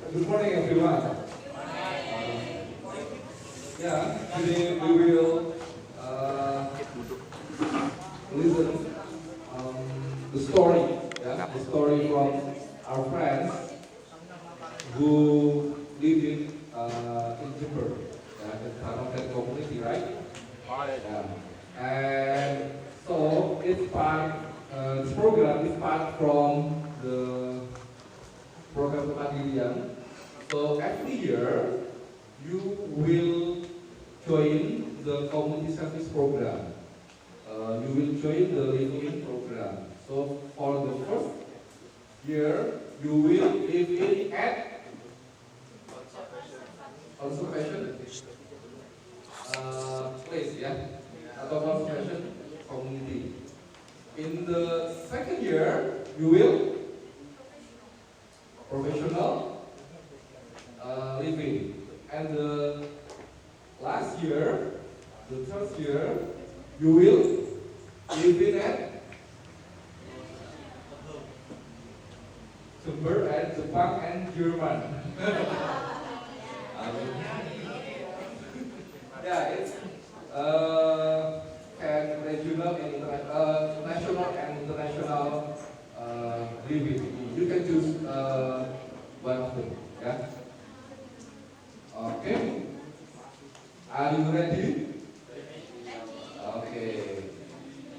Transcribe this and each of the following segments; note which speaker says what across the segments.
Speaker 1: Good morning, everyone. Today we will listen the story, the story from our friends who live in Jember, the Tanokan community, right? Yeah. And so it's part. This program is part from the program Kemandirian. So every year you will join the community service program. You will join the living program. So for the first year you will live in at conservation place, atau conservation community. In the second year you will professional living, and the last year, the third year, you will live in at Jember and Jepang and Jerman. It's and regional and national and international living. You can choose one of them. Okay. Are you ready? Okay.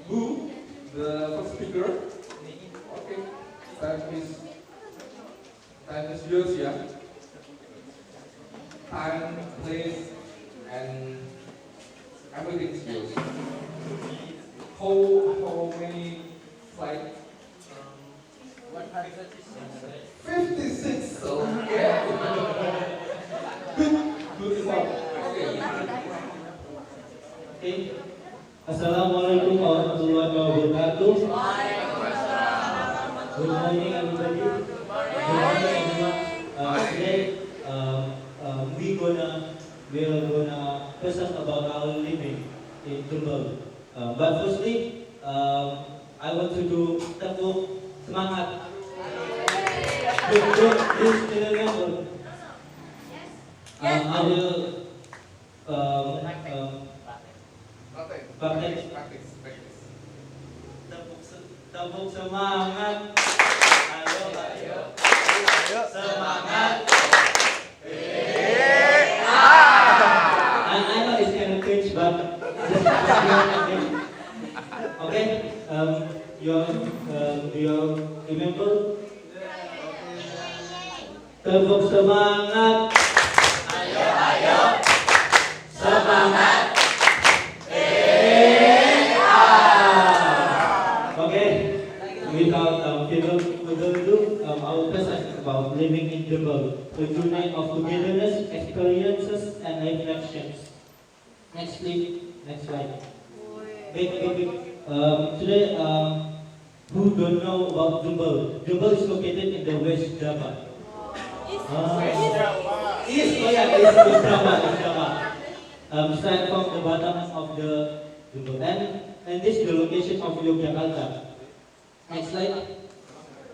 Speaker 1: Who? The first speaker? Okay. Time is yours, Time, place, and everything is yours. How many slides? 56. Okay. Good result. Okay.
Speaker 2: Assalamualaikum warahmatullahi wabarakatuh. Good morning, everybody. Good morning, everyone. Today, we are gonna present about our living in Jember. But firstly, I want to do tepuk semangat. Please still remember. I will practice. Tepuk semangat. Ayo. Semangat. I know it's kind of cringe, but okay. You remember? Tepuk semangat. Ayo. Semangat. Okay. Without further ado, our present about living in Jember, a journey of togetherness, experiences, and life lessons. Next, please. Next slide. Big. Today, who don't know about Jember? Jember is located in the West Java. East Java. Straight from the bottom of the Jember, and this is the location of Yogyakarta. Next slide.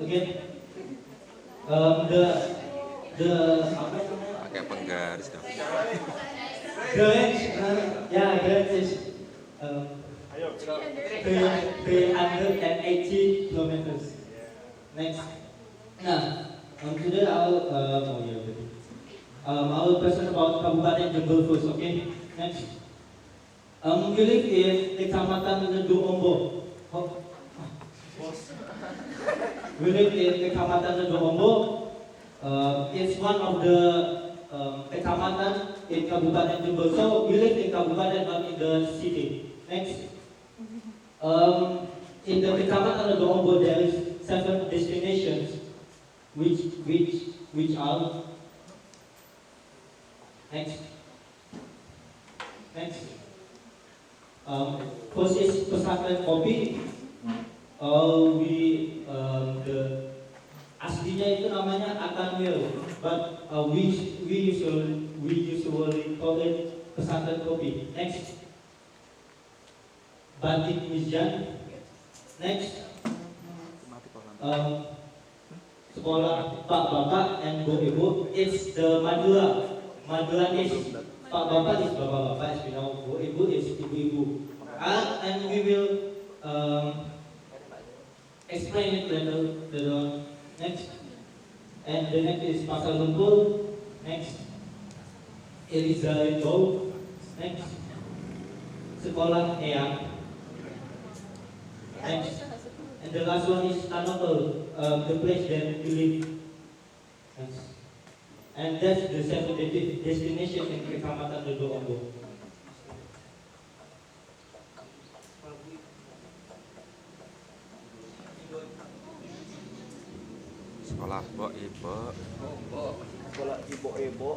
Speaker 2: Again.
Speaker 3: Pakai penggaris dong.
Speaker 2: The range is 380 kilometers. Next. Today I'll present about Kabupaten Jember first. Okay. Next. We live in Kecamatan Ledu Ombo. We live in Kecamatan Ledu Ombo. It's one of the Kecamatan in Kabupaten Jember. So we live in Kabupaten, not in the city. Next. In the Kecamatan Ledu Ombo, there is 7 destinations, which are. Next. First is pesantren kopi. The aslinya itu namanya Atanwil, but we usually call it pesantren kopi. Next, Batik Mizjan. Next, sekolah Pak Bapak and Bu Ibu. It's the Madura. Madura is Pak Bapak is Bapak Bapak, as we know. Bu Ibu is Ibu Ibu. And we will explain it later on. Next. And the next is Pasar Lumpur. Next. Eliza Ibo. Next. Sekolah Eyang. Next. And the last one is Tanokal, the place that you live. Next. And that's the seventh destination in Kecamatan Dodo Ondo.
Speaker 3: Sekolah Bo Ibo.
Speaker 4: Sekolah Ibo-Ibo.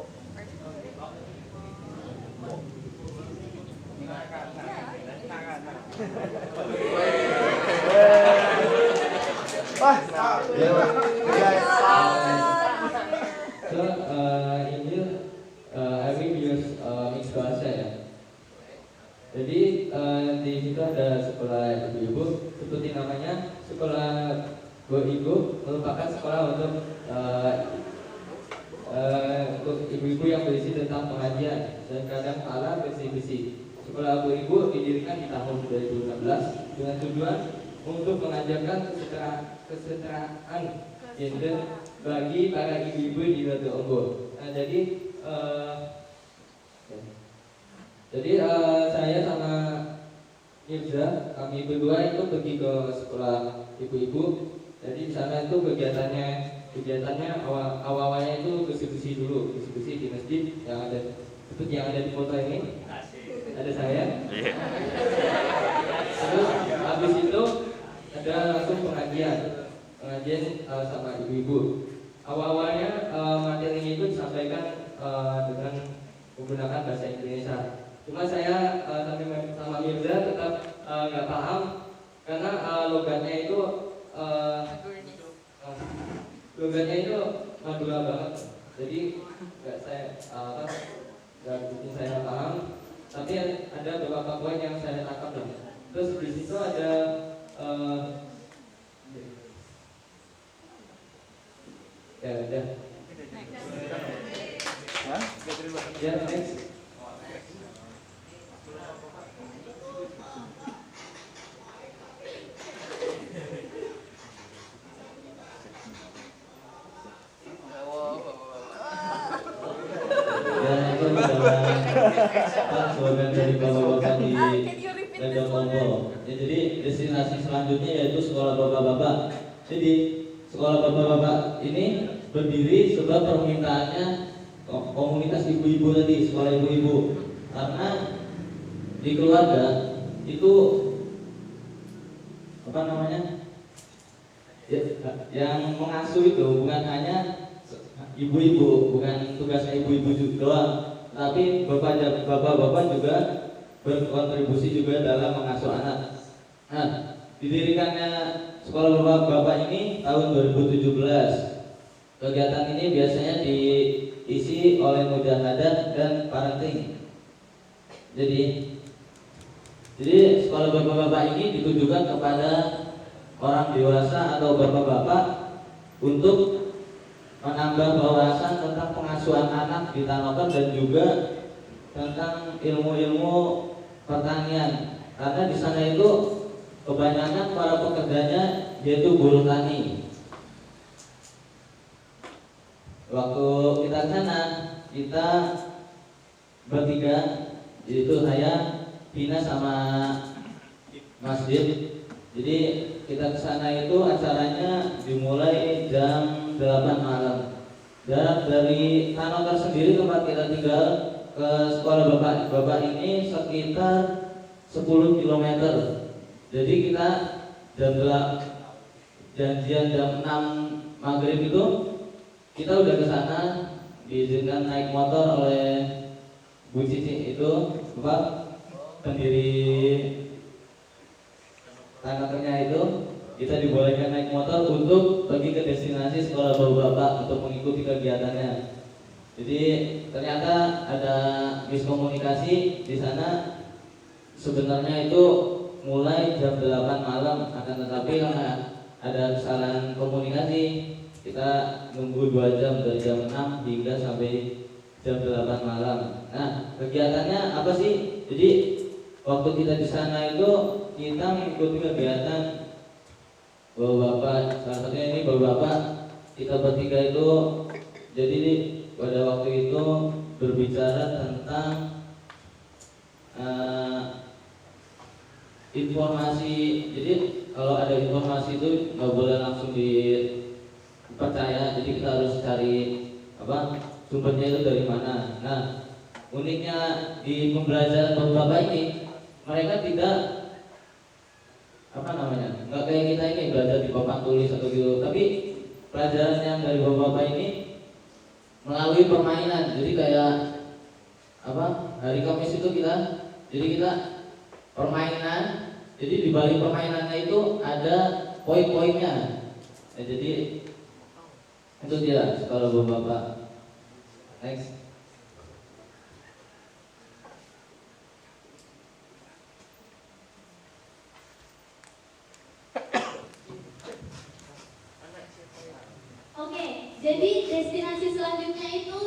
Speaker 5: So ini I will use mixed bahasa ya. Jadi di situ ada sekolah ibu-ibu, seperti namanya sekolah ibu merupakan sekolah untuk ibu-ibu yang berisi tentang pengajian dan kadang kala besi-besi. Sekolah ibu didirikan di tahun 2016 dengan tujuan untuk mengajarkan kesetaraan gender bagi para ibu-ibu di Dodo Ondo. Nah, jadi saya sama Mirza, kami berdua itu pergi ke sekolah ibu-ibu. Jadi di sana itu kegiatannya awalnya itu bersih-bersih dulu, bersih-bersih di masjid yang ada seperti yang ada di foto ini. Ada saya. Terus habis itu ada langsung pengajian sama ibu-ibu. Awalnya materinya itu disampaikan dengan menggunakan bahasa Indonesia. Cuma saya sama Mirza tetap nggak paham karena logatnya itu Madura banget. Jadi nggak bikin saya paham. Tapi ada beberapa poin yang saya tangkap dong. Terus di situ ada ya udah. Ya next. Slogan dari bapak-bapak di Dodo Ondo. Ya, jadi destinasi selanjutnya yaitu sekolah bapak-bapak. Jadi sekolah bapak-bapak ini berdiri sebab permintaannya komunitas ibu-ibu tadi, sekolah ibu-ibu. Karena di keluarga itu yang mengasuh itu bukan hanya ibu-ibu, bukan tugasnya ibu-ibu juga doang, tapi bapak-bapak juga berkontribusi juga dalam mengasuh anak. Nah, didirikannya sekolah bapak-bapak ini tahun 2017. Kegiatan ini biasanya diisi oleh mujahadah dan parenting. Jadi sekolah bapak-bapak ini ditujukan kepada orang dewasa atau bapak-bapak untuk menambah wawasan tentang pengasuhan anak di Tanokan dan juga tentang ilmu-ilmu pertanian. Karena di sana itu kebanyakan para pekerjanya yaitu buruh tani. Waktu kita ke sana, kita bertiga, yaitu saya, Pina sama Mas Dip. Jadi kita ke sana itu acaranya dimulai jam 8 malam. Dan dari Tanokan sendiri tempat kita tinggal ke sekolah bapak ini sekitar 10 km. Jadi kita janjian jam 6 maghrib itu kita udah ke sana, diizinkan naik motor oleh Bu Cici itu pendiri Tanokannya itu. Kita dibolehkan naik motor untuk pergi ke destinasi sekolah bapak-bapak untuk mengikuti kegiatannya. Jadi ternyata ada miskomunikasi di sana. Sebenarnya itu mulai jam 8 malam, akan tetapi karena ada kesalahan komunikasi, kita nunggu 2 jam dari jam 6 hingga sampai jam 8 malam. Nah, kegiatannya apa sih? Jadi waktu kita di sana itu kita mengikuti kegiatan bapak-bapak. Salah satunya ini bapak-bapak, kita bertiga itu jadi pada waktu itu berbicara tentang informasi. Jadi kalau ada informasi itu nggak boleh langsung dipercaya. Jadi kita harus cari sumbernya itu dari mana. Nah, uniknya di pembelajaran bapak-bapak ini, mereka tidak nggak kayak kita ini belajar di papan tulis atau gitu. Tapi pelajaran yang dari bapak-bapak ini melalui permainan. Jadi kayak hari Kamis itu kita permainan. Jadi di balik permainannya itu ada poin-poinnya. Jadi itu dia sekolah bapak-bapak. Next.
Speaker 6: Oke, jadi destinasi selanjutnya itu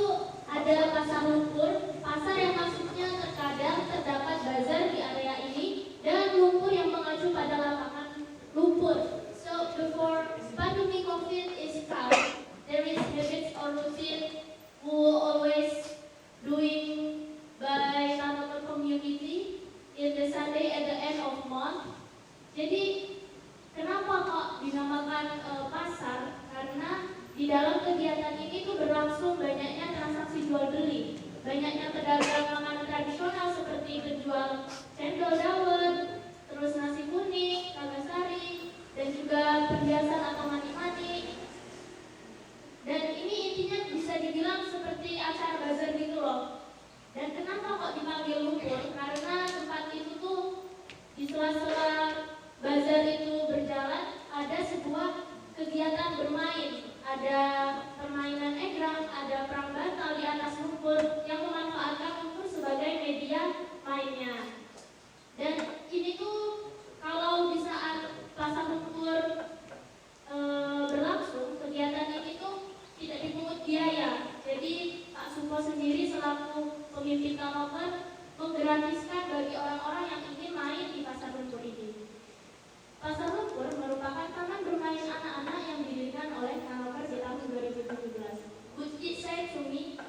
Speaker 6: ada pasar lumpur. Pasar yang maksudnya terkadang terdapat bazar di area ini dan lumpur yang mengacu pada lapangan lumpur. So before pandemic COVID is come, there is habits or routine who always doing by Tanotor community in the Sunday at the end of month. Jadi kenapa kok dinamakan pasar? Karena di dalam kegiatan ini tuh berlangsung banyaknya transaksi jual beli, banyaknya pedagang makanan tradisional seperti penjual cendol dawet, terus nasi kuning, kagasari, dan juga perhiasan atau mani-mani. Dan ini intinya bisa dibilang seperti acara bazar gitu loh. Dan kenapa kok dipanggil lumpur? Karena tempat itu tuh di sela-sela bazar itu berjalan ada sebuah kegiatan bermain. Ada permainan egrang, ada perang bantal di atas lumpur yang memanfaatkan lumpur sebagai media mainnya. Dan ini tuh kalau di saat pasar lumpur berlangsung, kegiatan ini tuh tidak dipungut biaya. Jadi Pak Suko sendiri selaku pemimpin Tanover menggratiskan bagi orang-orang yang ingin main di pasar lumpur ini. Pasar lumpur merupakan taman bermain anak-anak yang didirikan oleh Tanover di tahun 2017. Would it say to me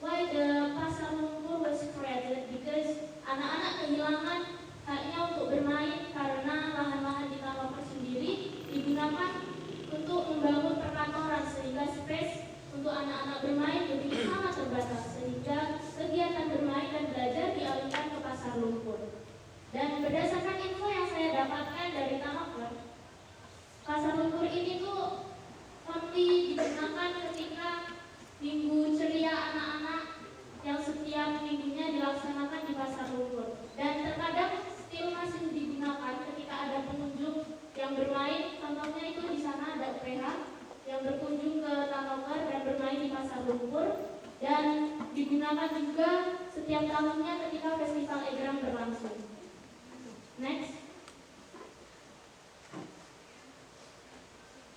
Speaker 6: why the pasar lumpur was created? Because anak-anak kehilangan haknya untuk bermain karena lahan-lahan di Tanover sendiri digunakan untuk membangun perkantoran sehingga space untuk anak-anak bermain lebih sangat terbatas, sehingga kegiatan bermain dan belajar dialihkan ke pasar lumpur. Dan berdasarkan info yang saya dapatkan dari Tanover, pasar lumpur ini tuh only digunakan ketika minggu ceria anak-anak yang setiap minggunya dilaksanakan di pasar lumpur. Dan terkadang still masih digunakan ketika ada pengunjung yang bermain. Contohnya itu di sana ada UPH yang berkunjung ke Tanover dan bermain di pasar lumpur. Dan digunakan juga setiap tahunnya ketika festival egrang berlangsung. Next.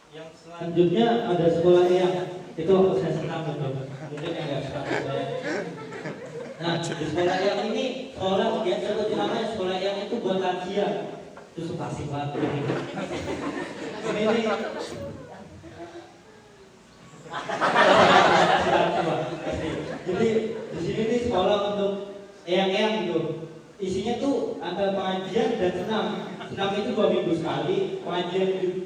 Speaker 2: Yang selanjutnya ada sekolah yang itu waktu saya senang betul. Mungkin yang nggak suka sekolah. Nah, di sekolah yang ini sekolah ya seperti namanya sekolah yang itu buat lansia. Itu suka sih banget. Ini jadi di sini nih sekolah untuk eyang-eyang gitu. Isinya tuh antara pengajian dan senam. Senam itu 2 minggu sekali, pengajian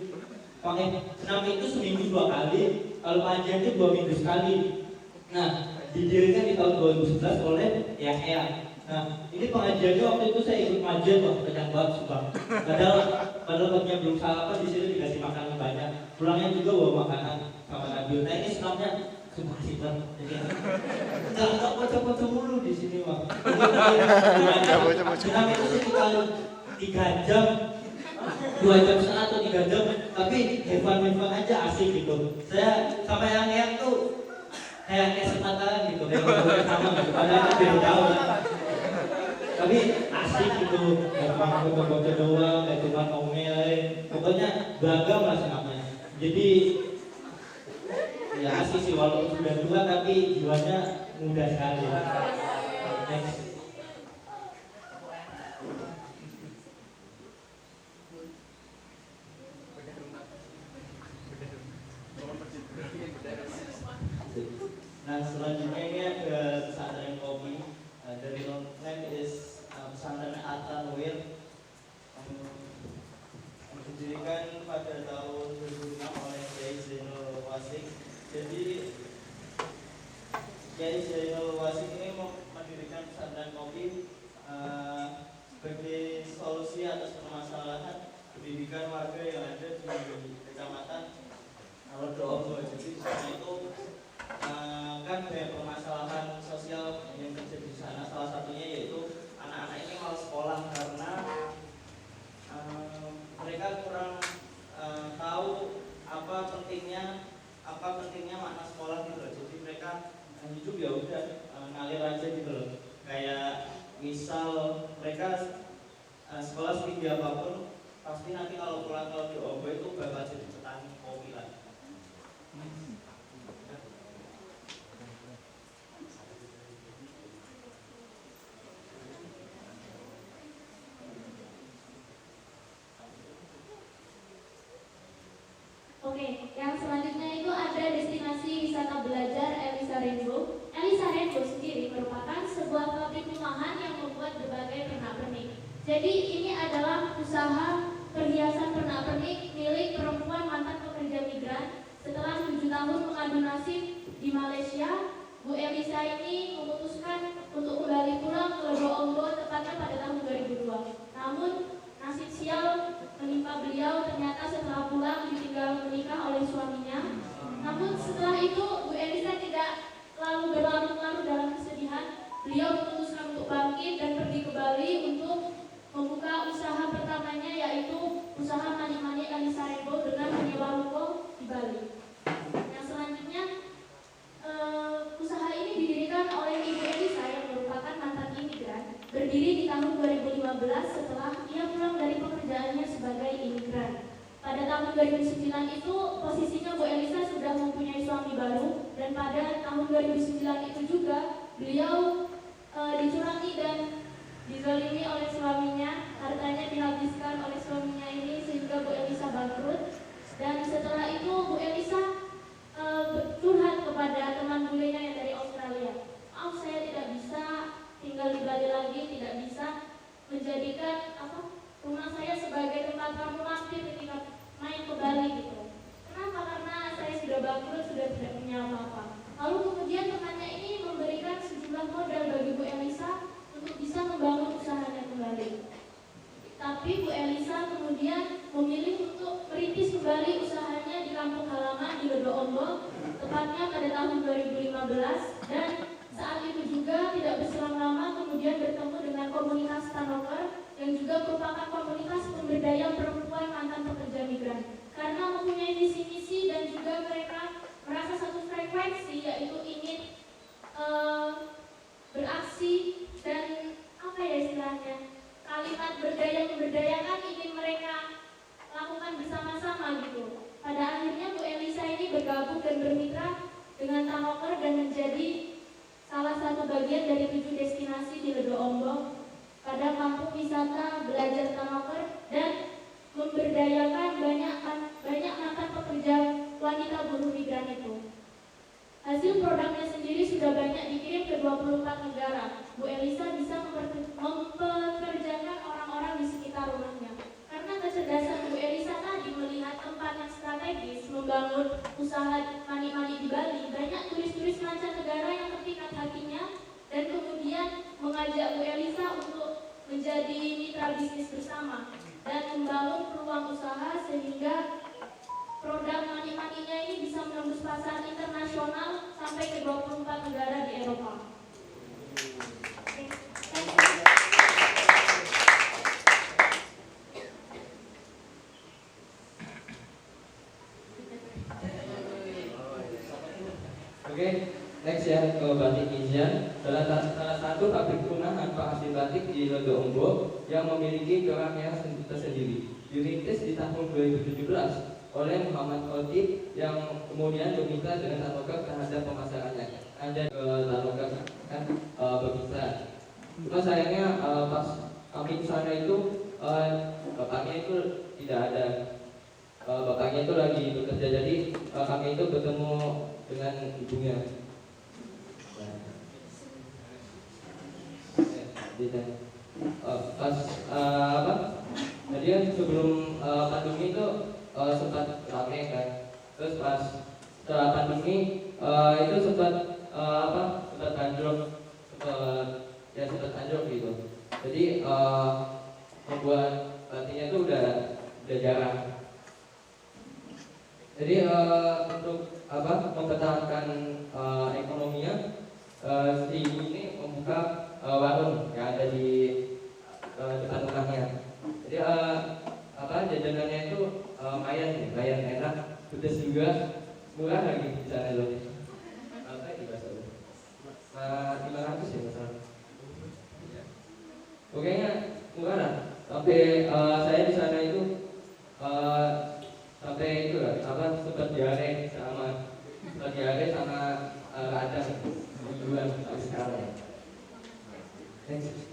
Speaker 2: senam itu seminggu 2 kali, kalau pengajian itu 2 minggu sekali. Nah, didirikan di tahun 2011 oleh eyang-eyang. Nah, ini pengajiannya waktu itu saya ikut pengajian wah kenyang banget sumpah. Padahal bagian belum sarapan di sini dikasih makanan banyak. Pulangnya juga bawa makanan sama Nabil. Nah, ini senamnya sumpah sih banget. Enggak bocor-bocor mulu di sini, Bang. Senam itu sekitar 3 jam, 2 jam setengah atau 3 jam, tapi have fun aja asik gitu. Saya sama yang tuh kayak kesempatan gitu, kayak sama gitu. Padahal beda jauh kan. Tapi asik gitu, gak cuma foto-foto doang, gak cuma ngomel, pokoknya beragam lah senamnya. Jadi ya asik sih walaupun sudah tua tapi jiwanya muda sekali. Next. Nah selanjutnya ini ada pesantren kopi. Dari name is pesantren At-Tanwir, didirikan pada tahun 2006 oleh Kiai Zainul Wasik. Jadi Kiai Zainul Wasik ini mendirikan pesantren kopi sebagai solusi atas permasalahan pendidikan warga yang ada di kecamatan Lodo. Jadi sana itu kan banyak permasalahan sosial yang terjadi di sana. Salah satunya yaitu anak-anak ini malas sekolah karena mereka kurang tahu apa pentingnya makna sekolah gitu loh. Jadi mereka hidup ya udah ngalir aja gitu loh. Kayak misal mereka sekolah setinggi apapun pasti nanti kalau pulang ke Lodo itu bakal jadi petani kopi lah.
Speaker 6: Oke, yang selanjutnya itu ada destinasi wisata belajar Elisa Rainbow. Elisa Rainbow sendiri merupakan sebuah pabrik rumahan yang membuat berbagai pernak-pernik. Jadi ini adalah usaha perhiasan pernak-pernik milik perempuan mantan pekerja migran. Setelah 7 tahun mengadu nasib di Malaysia, Bu Elisa ini memutuskan untuk kembali pulang ke Lodo Ombok tepatnya pada tahun 2002. Namun nasib sial menimpa beliau, ternyata setelah pulang ditinggal menikah oleh suaminya. Namun setelah itu Bu Elisa tidak lalu berlarut-larut dalam kesedihan. Beliau memutuskan untuk bangkit dan pergi ke Bali untuk membuka usaha pertamanya, yaitu usaha Mani-Mani Elisa Rainbow dengan menyewa ruko di Bali. Yang selanjutnya usaha ini didirikan oleh Ibu Elisa yang merupakan mantan imigran, berdiri di tahun 2015 setelah ia pulang dari pekerjaannya sebagai imigran. Pada tahun 2009 itu posisinya Bu Elisa sudah mempunyai suami baru, dan pada tahun 2009 itu juga beliau dicurangi dan dizalimi oleh suaminya, hartanya dihabiskan oleh suaminya ini sehingga Bu Elisa bangkrut. Dan setelah itu Bu Elisa curhat kepada teman bulenya yang dari Australia. Maaf, saya tidak bisa tinggal di Bali lagi, tidak bisa menjadikan rumah saya sebagai tempat kamu mampir ketika main ke Bali gitu. Kenapa? Karena saya sudah bangkrut, sudah tidak punya apa-apa. Lalu kemudian temannya ini memberikan sejumlah modal bagi Bu Elisa untuk bisa membangun usahanya kembali. Tapi Bu Elisa kemudian memilih untuk merintis kembali usahanya di kampung halaman di Lodo Ombok, tepatnya pada tahun 2015, dan saat itu juga tidak berselang lama kemudian bertemu dengan komunitas Tanoker yang juga merupakan komunitas pemberdayaan perempuan mantan pekerja migran. Karena mempunyai visi-misi dan juga mereka merasa satu frekuensi, yaitu ingin beraksi dan istilahnya kalimat berdaya memberdayakan ingin mereka lakukan bersama-sama gitu. Pada akhirnya Bu Elisa ini bergabung dan bermitra dengan Tanoker dan menjadi salah satu bagian dari 7 destinasi di Lodo Ombok pada kampung wisata belajar Tanoker dan memberdayakan banyak mantan pekerja wanita buruh migran itu. Hasil produknya sendiri sudah banyak dikirim ke 24 negara. Bu Elisa bisa mempekerjakan orang-orang di sekitar rumahnya. Karena kecerdasan Bu Elisa tadi melihat tempat yang strategis membangun usaha Mani-Mani di Bali, banyak turis-turis mancanegara yang terpikat hatinya dan kemudian mengajak Bu Elisa untuk menjadi mitra bisnis bersama dan membangun peluang usaha sehingga produk Mani-Maninya ini bisa menembus pasar internasional sampai ke 24 negara di Eropa.
Speaker 5: Oke, next ya ke Batik Izan, salah satu pabrik rumahan penghasil batik di Lodo Ombok yang memiliki gerak merah tersendiri. Dirintis di tahun 2017 oleh Muhammad Khotib yang kemudian bermitra dengan Tanoka terhadap pemasarannya. Ada ke Tanoka kan bermitra. Cuma sayangnya pas kami di sana itu bapaknya itu tidak ada. Bapaknya itu lagi bekerja, jadi kami itu bertemu dengan ibunya. Pas jadi sebelum pandemi itu sempat rame kan, terus pas setelah pandemi itu sempat sempat anjlok, sempat anjlok gitu. Jadi membuat artinya itu udah jarang. Jadi untuk mempertahankan ekonominya, si ibu ini membuka warung yang ada di depan rumahnya. Jadi jajanannya itu lumayan enak, pedas juga, murah lagi di sana loh. Berapa ya bahasa lu? 500 ya masalah. Pokoknya murah lah. Sampai saya di sana itu sampai itu lah, sempat diare sama radang mingguan sampai sekarang ya. Thanks.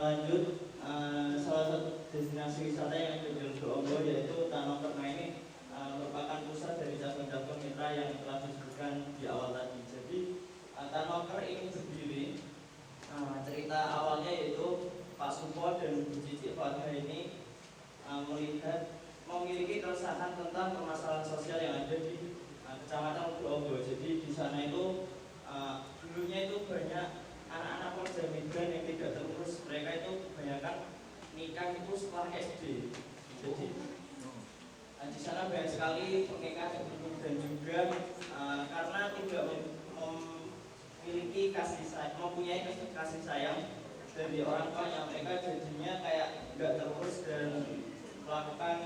Speaker 2: Lanjut, salah satu destinasi wisata yang ada di Lombok yaitu Tanah Permai ini merupakan pusat dari cabang-cabang mitra yang telah disebutkan di awal tadi. Jadi Tanoker ini berdiri, cerita awalnya yaitu Pak Supo dan Bu Cici Fatha ini memiliki keresahan tentang permasalahan sosial yang ada di Kecamatan Lombok. Jadi di sana itu dulunya itu banyak anak-anak pekerja migran yang tidak terurus. Mereka itu kebanyakan nikah itu setelah SD. Jadi di sana banyak sekali pernikahan dan juga karena tidak memiliki mempunyai kasih sayang dari orang tuanya, mereka jadinya kayak nggak terurus dan melakukan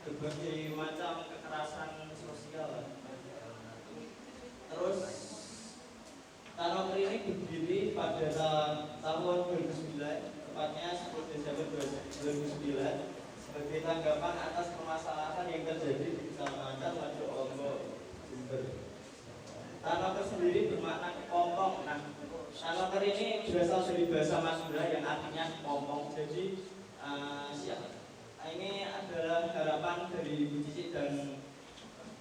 Speaker 2: berbagai macam kekerasan sosial. Terus Tanoker ini berdiri pada tahun 2009, tepatnya 10 Desember 2009, sebagai tanggapan atas permasalahan yang terjadi di Kecamatan Waduk Lombok, Jember. Tanoker sendiri bermakna kepompong. Nah, Tanoker ini berasal dari bahasa Madura yang artinya kepompong. Jadi ini adalah harapan dari Bu Cici dan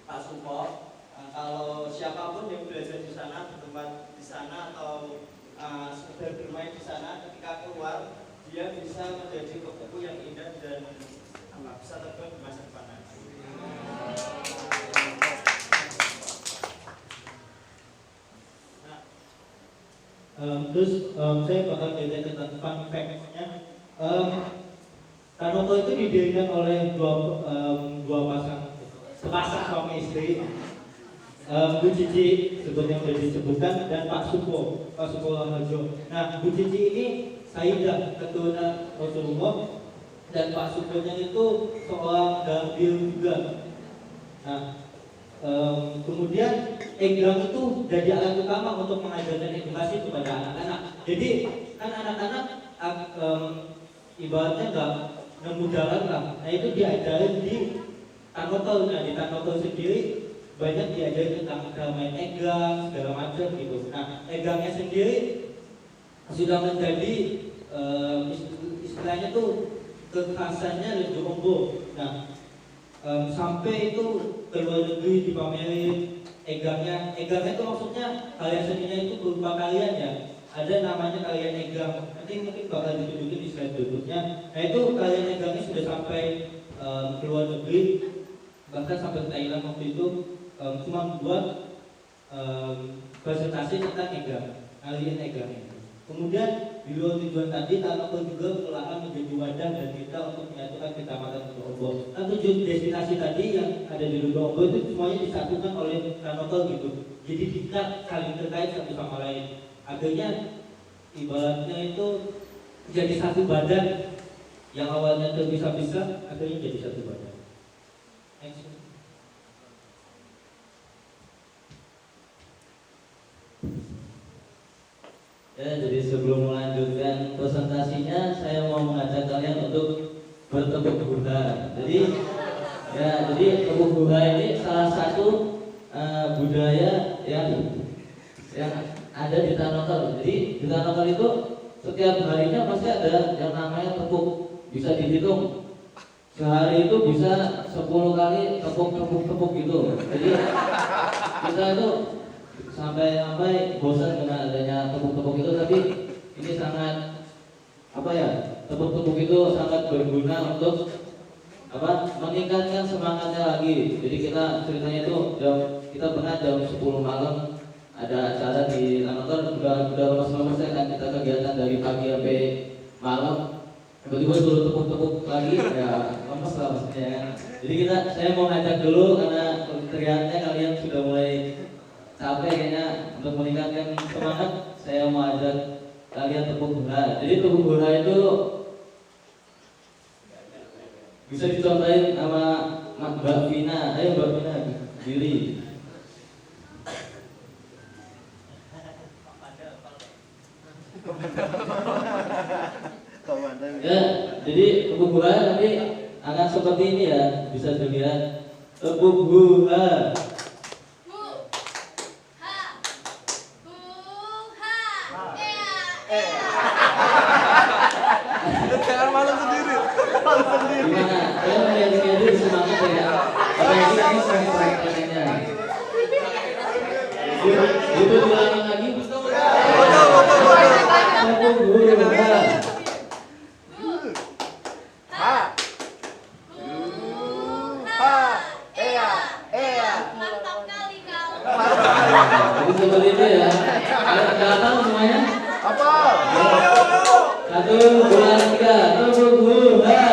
Speaker 2: Pak Supo. Kalau siapapun yang belajar di sana, bertempat di sana atau sekedar bermain di sana, ketika keluar dia bisa menjadi kupu-kupu yang indah dan bisa terbang di masa depan. Terus saya bakal cerita tentang fun fact-nya. Tanoker itu didirikan oleh dua sepasang suami istri, Bu Cici seperti yang sudah disebutkan dan Pak Supo Harjo. Nah, Bu Cici ini Sayyidah keturunan Rasulullah dan Pak Suponya itu seorang dabil juga. Nah, kemudian Egrang itu jadi alat utama untuk mengajarkan edukasi kepada anak-anak. Jadi kan anak-anak ibaratnya nggak nemu jalan lah. Nah itu diajarin di Tanoker. Nah di Tanoker sendiri banyak diajarin tentang cara main egrang segala macam gitu. Nah egrangnya sendiri sudah menjadi istilahnya tuh kekhasannya Rejo Ombo. Nah sampai itu ke luar negeri dipamerin egrangnya itu maksudnya karya seninya itu berupa kalian ya. Ada namanya kalian egrang, nanti mungkin bakal ditunjukin di slide berikutnya. Nah itu kalian egrangnya sudah sampai ke luar negeri, bahkan sampai Thailand waktu itu cuma buat presentasi tentang egrang, kalian egrang itu. Kemudian di luar tujuan tadi, Tanoker juga perlahan menjadi wadah dan kita untuk menyatukan Kecamatan Lombok. Nah tujuan destinasi tadi yang ada di Lombok itu semuanya disatukan oleh Tanoker gitu. Jadi kita saling terkait satu sama lain. Akhirnya ibaratnya itu jadi satu badan yang awalnya terpisah-pisah, akhirnya jadi satu badan. Next.
Speaker 5: sebelum melanjutkan presentasinya, saya mau mengajak kalian untuk bertepuk buha. Jadi tepuk buha ini salah satu budaya yang ada di Tanoker. Jadi di Tanoker itu setiap harinya pasti ada yang namanya tepuk, bisa dihitung. Sehari itu bisa 10 kali tepuk gitu. Jadi kita itu sampai bosan dengan adanya tepuk-tepuk itu, tapi ini sangat tepuk-tepuk itu sangat berguna untuk meningkatkan semangatnya lagi. Jadi kita ceritanya itu kita pernah jam 10 malam ada acara di Tanoker, udah lemas-lemas kan kita kegiatan dari pagi sampai malam, tiba-tiba suruh tepuk-tepuk lagi, ya lemas lah maksudnya kan. Jadi saya mau ngajak dulu karena terlihatnya kalian sudah mulai capek kayaknya. Untuk meningkatkan semangat, saya mau ajak kalian tepuk buha. Jadi tepuk buha itu bisa dicontohin sama Mbak Vina. Ayo Mbak Vina, diri. Ya, jadi tepuk buha nanti akan seperti ini ya, bisa dilihat. Tepuk buha.
Speaker 4: Jangan malu sendiri.
Speaker 5: Gimana? Saya melihat dulu semangat ya. Apalagi ini prakteknya. Itu diulangi lagi. Tepuk buha.
Speaker 6: Mantap kali kau.
Speaker 5: Jadi seperti itu ya. Ada tahu semuanya?
Speaker 4: Apa?
Speaker 5: 1, 2, 3, tepuk buha.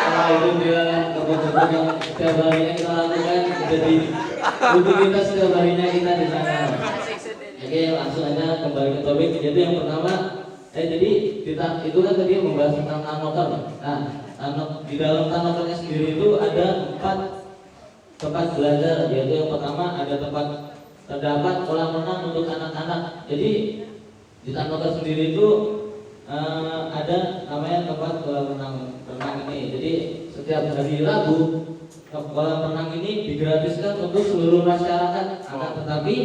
Speaker 5: Nah, itu dia tepuk-tepuk yang setiap harinya kita lakukan, jadi rutinitas setiap harinya kita di sana. Oke, langsung aja kembali ke topik. Jadi yang pertama, jadi kita itu kan tadi membahas tentang Tanoker. Nah, di dalam Tanokernya sendiri itu ada 4 tempat belajar, yaitu yang pertama terdapat kolam renang untuk anak-anak. Jadi di Tanoker sendiri itu ada namanya tempat kolam renang ini. Jadi setiap hari Rabu kolam renang ini digratiskan untuk seluruh masyarakat. Akan tetapi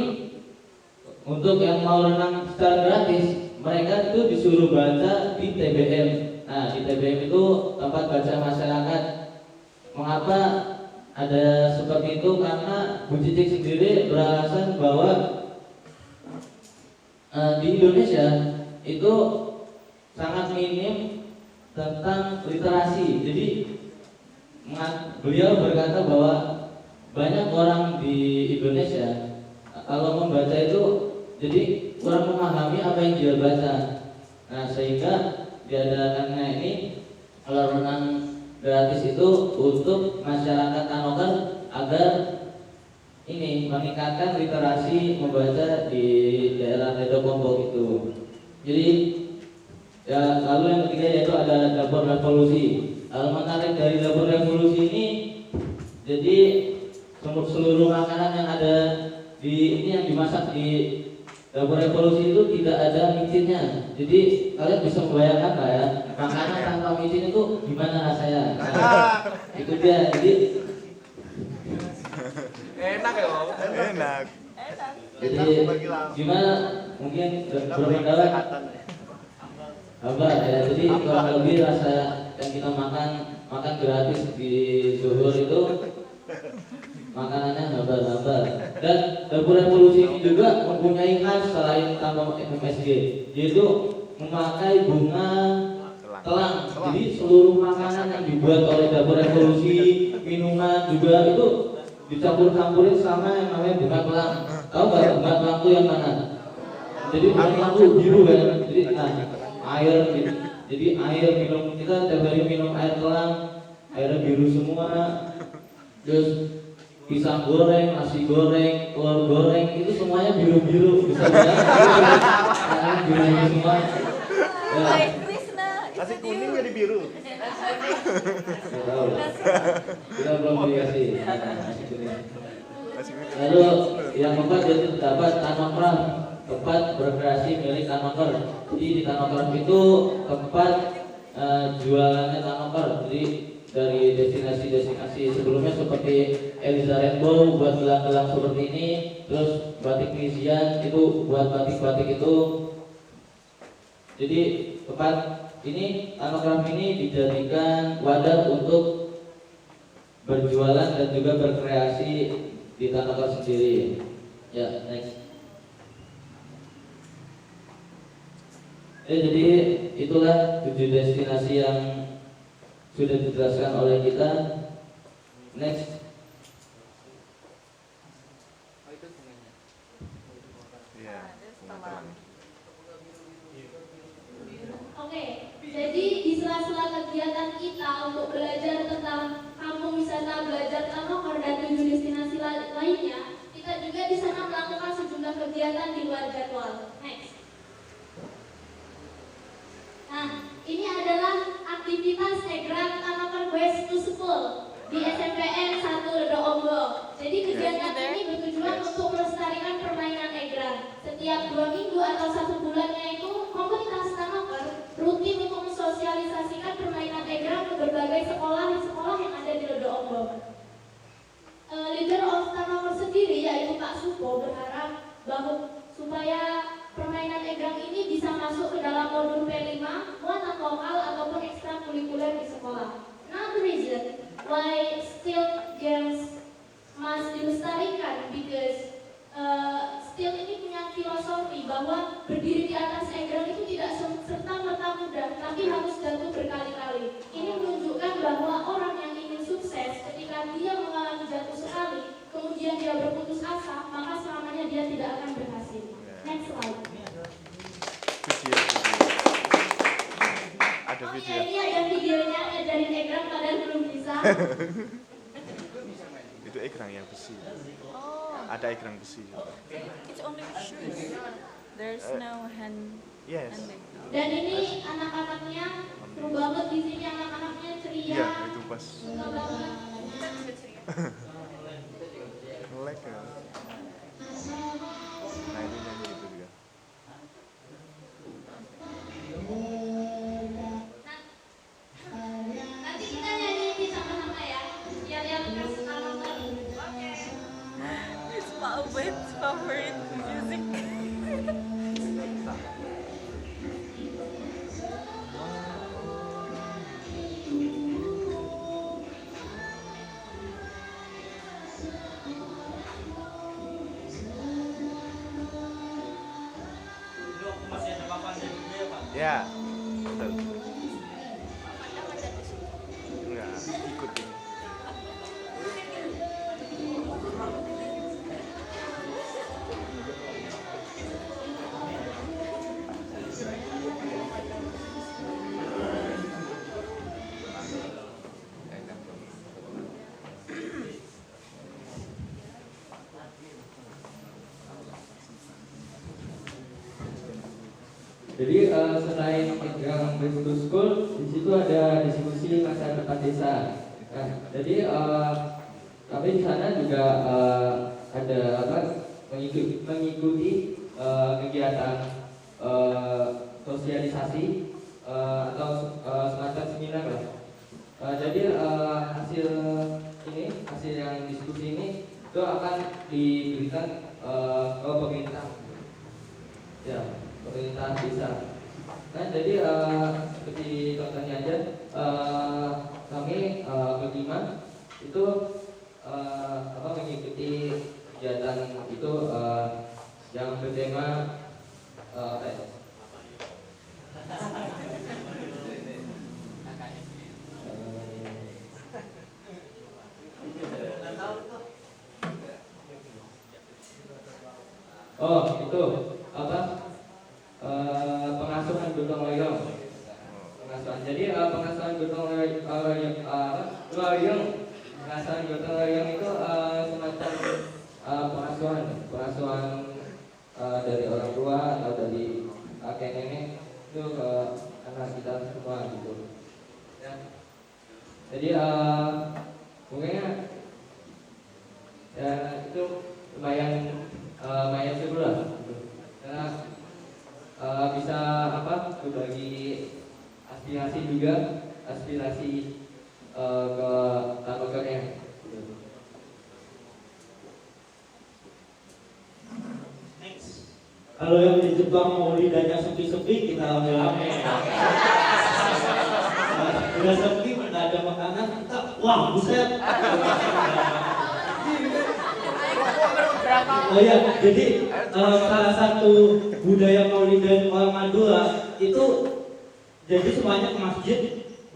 Speaker 5: untuk yang mau renang secara gratis, mereka itu disuruh baca di TBM. Nah, di TBM itu tempat baca masyarakat. Mengapa ada seperti itu? Karena Bu Cicik sendiri beralasan bahwa di Indonesia itu sangat minim tentang literasi. Jadi beliau berkata bahwa banyak orang di Indonesia kalau membaca itu jadi kurang memahami apa yang dia baca. Nah, sehingga diadakannya ini kolam renang gratis itu untuk masyarakat Tanoker agar ini meningkatkan literasi membaca di daerah Redo Kombok itu. Jadi ya, lalu yang ketiga yaitu ada dapur revolusi. Hal menarik dari dapur revolusi ini, jadi seluruh makanan yang ada di ini yang dimasak di dapur revolusi itu tidak ada micinnya. Jadi kalian bisa membayangkan lah ya, makanan tanpa micin itu gimana rasanya. Nah, itu dia. Jadi
Speaker 4: Enak ya, Om. Enak.
Speaker 5: jadi gimana? Mungkin berpendapat apa ya? Jadi kurang lebih rasa yang kita makan gratis di Zuhur itu makanannya hambar-hambar. Dan dapur revolusi ini juga mempunyai khas selain tanpa MSG, yaitu memakai bunga telang. Jadi seluruh makanan yang dibuat oleh dapur revolusi, minuman juga itu dicampur-campurin sama yang namanya bunga telang. Tahu nggak bunga telang itu yang mana? Jadi bunga telang itu biru kan? Jadi air, jadi air minum kita tiap hari minum air telang, airnya biru semua. Terus pisang goreng, nasi goreng, telur goreng itu semuanya biru-biru, bisa bilang biru-biru semua. Ya.
Speaker 4: Kasih kuning jadi biru.
Speaker 5: Nggak tahu. Kita belum dikasih. Masih kuning.
Speaker 4: Kasih kuning.
Speaker 5: Lalu yang keempat yaitu terdapat tanokrah, tempat berkreasi milik tanokar. Jadi di tanokar itu tempat jualannya tanokar. Jadi dari destinasi-destinasi sebelumnya seperti Eliza Rainbow buat gelang-gelang seperti ini, terus batik Misian itu buat batik-batik itu. Jadi tempat ini tanokrah ini dijadikan wadah untuk berjualan dan juga berkreasi di tanokar sendiri. Ya, next. Jadi itulah 7 destinasi yang sudah dijelaskan oleh kita. Next.
Speaker 4: Iya, pengetahuan.
Speaker 6: Oke, jadi di sela-sela kegiatan kita untuk belajar tentang kampung wisata, belajar tanokar dan 7 destinasi lainnya, kita juga di sana melakukan sejumlah kegiatan di luar jadwal. Next. Nah, ini adalah aktivitas Egrang Tanokar Quest to School di SMPN 1 Ledo Ombok. Jadi kegiatan ini bertujuan untuk melestarikan permainan Egrang. Setiap 2 minggu atau 1 bulannya itu komunitas Tanokar rutin untuk mensosialisasikan permainan Egrang ke berbagai sekolah yang ada di Ledo Ombok. Leader of Tanokar sendiri yaitu Pak Supo berharap bahwa supaya permainan Egrang ini bisa masuk ke dalam modul P5 muatan lokal ataupun ekstrakurikuler di sekolah. Another reason why still games must dilestarikan because still ini punya filosofi bahwa berdiri di atas Egrang itu tidak serta-merta mudah, tapi harus jatuh berkali-kali. Ini menunjukkan bahwa orang yang ingin sukses ketika dia mengalami jatuh sekali, kemudian dia berputus asa, maka selamanya dia tidak akan berhasil. Next slide.
Speaker 4: Video. Ada
Speaker 6: Oh
Speaker 4: video.
Speaker 6: iya, ini ada videonya ngajarin Egrang padahal belum bisa.
Speaker 4: Itu egrang yang besi.
Speaker 7: Oh,
Speaker 4: Ada egrang besi.
Speaker 7: it's only shoes. There's no
Speaker 4: Yes.
Speaker 7: handbag.
Speaker 6: Dan ini anak-anaknya seru banget di sini, anak-anaknya ceria.
Speaker 4: Iya, itu pas.
Speaker 6: Suka banget.
Speaker 4: Melek ya. Nah, ini nyanyi itu juga.
Speaker 6: Nanti kita nyanyi ini sama-sama ya. Biar yang kasih tangan. Oke.
Speaker 7: It's my favorite music.
Speaker 4: Ya, betul. Enggak, ikut ini.
Speaker 5: Jadi selain Egrang Quest to School, di situ ada diskusi masa depan desa. Nah, jadi kami di sana juga ada mengikuti kegiatan sosialisasi atau semacam seminar lah. Jadi hasil yang diskusi ini itu akan diberikan ke pemerintah. Ya, pemerintah desa. Nah, jadi seperti contohnya aja, kami berlima itu mengikuti kegiatan itu yang bertema itu pengasuhan gotong royong. Jadi pengasuhan gotong royong, pengasuhan gotong royong itu semacam pengasuhan dari orang tua atau dari kakek nenek itu ke anak kita semua. Ya itu lumayan seru lah gitu. Karena bisa berbagi aspirasi juga, ke tabakannya gitu.
Speaker 2: Next. Kalau yang di Jepang mau lidahnya sepi-sepi, kita rame-rame. Udah sepi, nggak ada makanan, kita wah buset. Oh iya, jadi salah satu budaya Maulidan orang Madura itu jadi semuanya ke masjid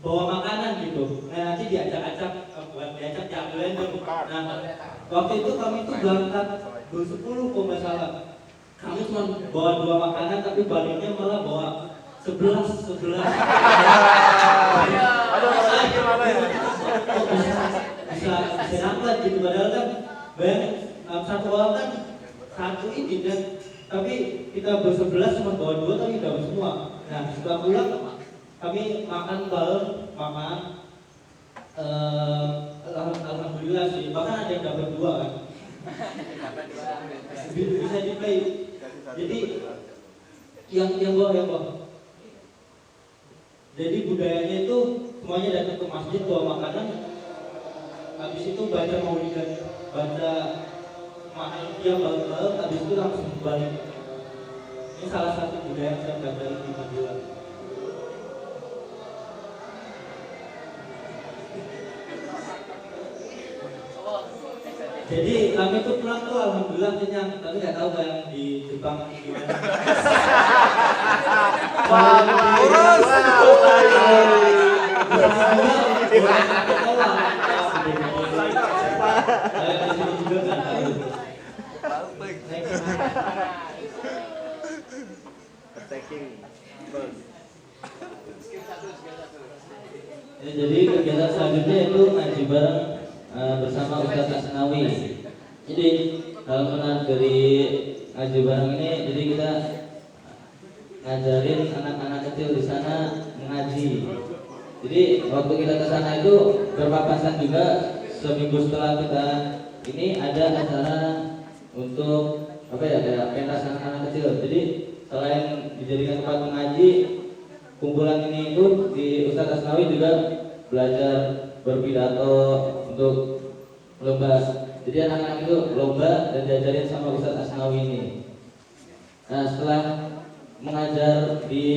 Speaker 2: bawa makanan gitu. Nah nanti diajak-ajak jalan. Nah waktu itu kami tuh berangkat 10 kalau nggak salah. Kami cuma bawa 2 makanan tapi baliknya malah bawa 11. Bisa dapat gitu, padahal kan bayangin satu orang kan satu ini dan tapi kita ber-11 cuma bawa 2 tapi dapat semua. Nah setelah pulang kami makan bareng, alhamdulillah sih, bahkan ada yang dapat 2 kan. Bisa di-play. Jadi yang bawah. Jadi budayanya itu semuanya datang ke masjid bawa makanan, habis itu baca maulidan, baca dia bareng-bareng, habis itu langsung balik. Ini salah satu budaya yang saya pelajari di Madura. Jadi kami tuh pulang tuh alhamdulillah kenyang, tapi nggak tahu yang di Jepang gimana.
Speaker 5: Jadi kegiatan selanjutnya itu ngaji bareng bersama Ustadz Asnawi. Jadi dalam menarik dari ngaji bareng ini, jadi kita ngajarin anak-anak kecil di sana mengaji. Jadi waktu kita ke sana itu berpapasan juga seminggu setelah kita ini ada acara untuk kayak pentas anak-anak kecil. Jadi selain dijadikan tempat mengaji, kumpulan ini itu di Ustadz Asnawi juga belajar berpidato untuk lomba. Jadi anak-anak itu lomba dan diajarin sama Ustadz Asnawi ini. Nah setelah mengajar di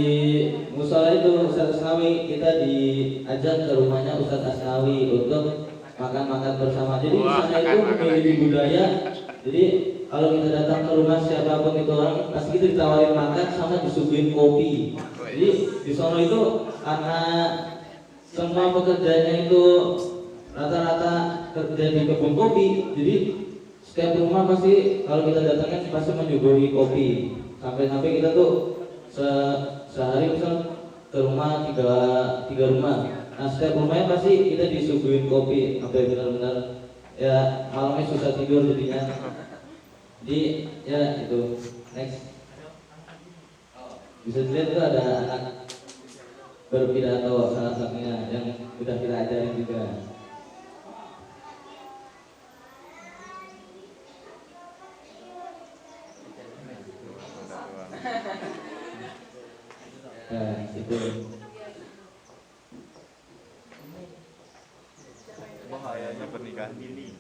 Speaker 5: musola itu Ustadz Asnawi, kita diajak ke rumahnya Ustadz Asnawi untuk makan-makan bersama. Jadi di sana itu memiliki budaya. Jadi kalau kita datang ke rumah siapapun itu orang, pasti kita ditawarin makan sama disuguhin kopi. Jadi di sana itu karena semua pekerjaannya itu rata-rata kerja di kebun kopi, jadi setiap rumah pasti kalau kita datangnya pasti menyuguhi kopi. Sampai-sampai kita tuh sehari misal ke rumah tiga rumah. Nah setiap rumahnya pasti kita disuguhin kopi sampai benar-benar ya malamnya susah tidur jadinya. Jadi ya itu. Next. Bisa dilihat tuh ada anak berpidato salah satunya yang sudah kita ajarin juga. Nah, itu.
Speaker 4: Bahayanya pernikahan dini.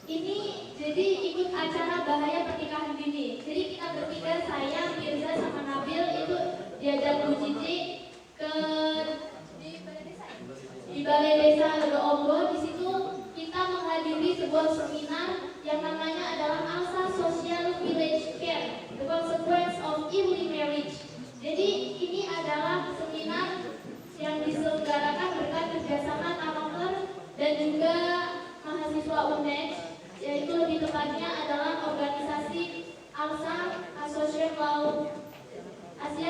Speaker 6: Ini jadi ikut acara bahaya pernikahan dini. Jadi kita bertiga, saya, Mirza, sama Nabil itu diajak Bu Cici ke di Balai Desa Ledo Ombo. Di situ kita menghadiri sebuah seminar yang namanya adalah ALSA Social Village Care, The Consequence of Early Marriage. Jadi ini adalah seminar yang diselenggarakan berkat kerjasama Tanoker dan juga mahasiswa UNED, yaitu lebih tepatnya adalah organisasi ALSA, Asian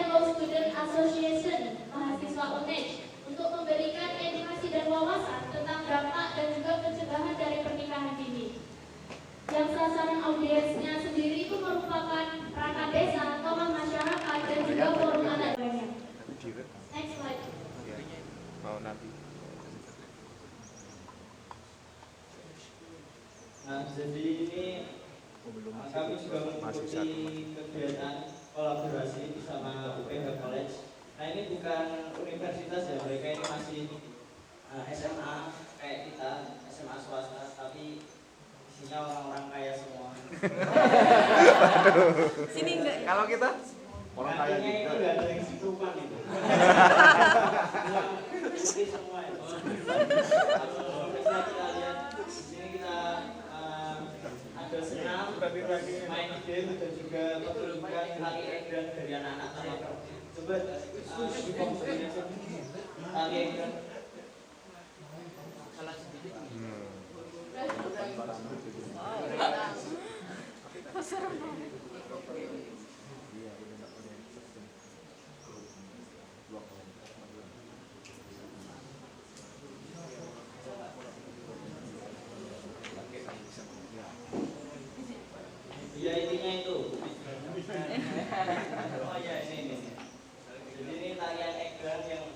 Speaker 6: Law Student Association, mahasiswa UNED, untuk memberikan edukasi dan wawasan tentang dampak dan juga pencegahan dari pernikahan dini. Yang sasaran audiensnya sendiri itu merupakan perangkat desa, tokoh masyarakat, dan juga forum anak.
Speaker 3: nanti.
Speaker 2: Nah, jadi ini kami juga mengikuti kegiatan kolaborasi bersama UPH College. Nah, ini bukan universitas ya, mereka ini masih SMA kayak kita, SMA swasta, tapi isinya orang-orang kaya semua.
Speaker 7: Sini enggak ya?
Speaker 4: Kalau kita orang kaya
Speaker 2: Artinya itu
Speaker 4: juga.
Speaker 2: nggak ada yang situpan itu. Ikuti semua itu. Bisa kita lihat di sini kita ada senam, main game dan juga pertunjukan tari egrang dari anak-anak sama. Coba tari egrang. Ya intinya itu. Oh ya ini. Jadi ini tarian egrang yang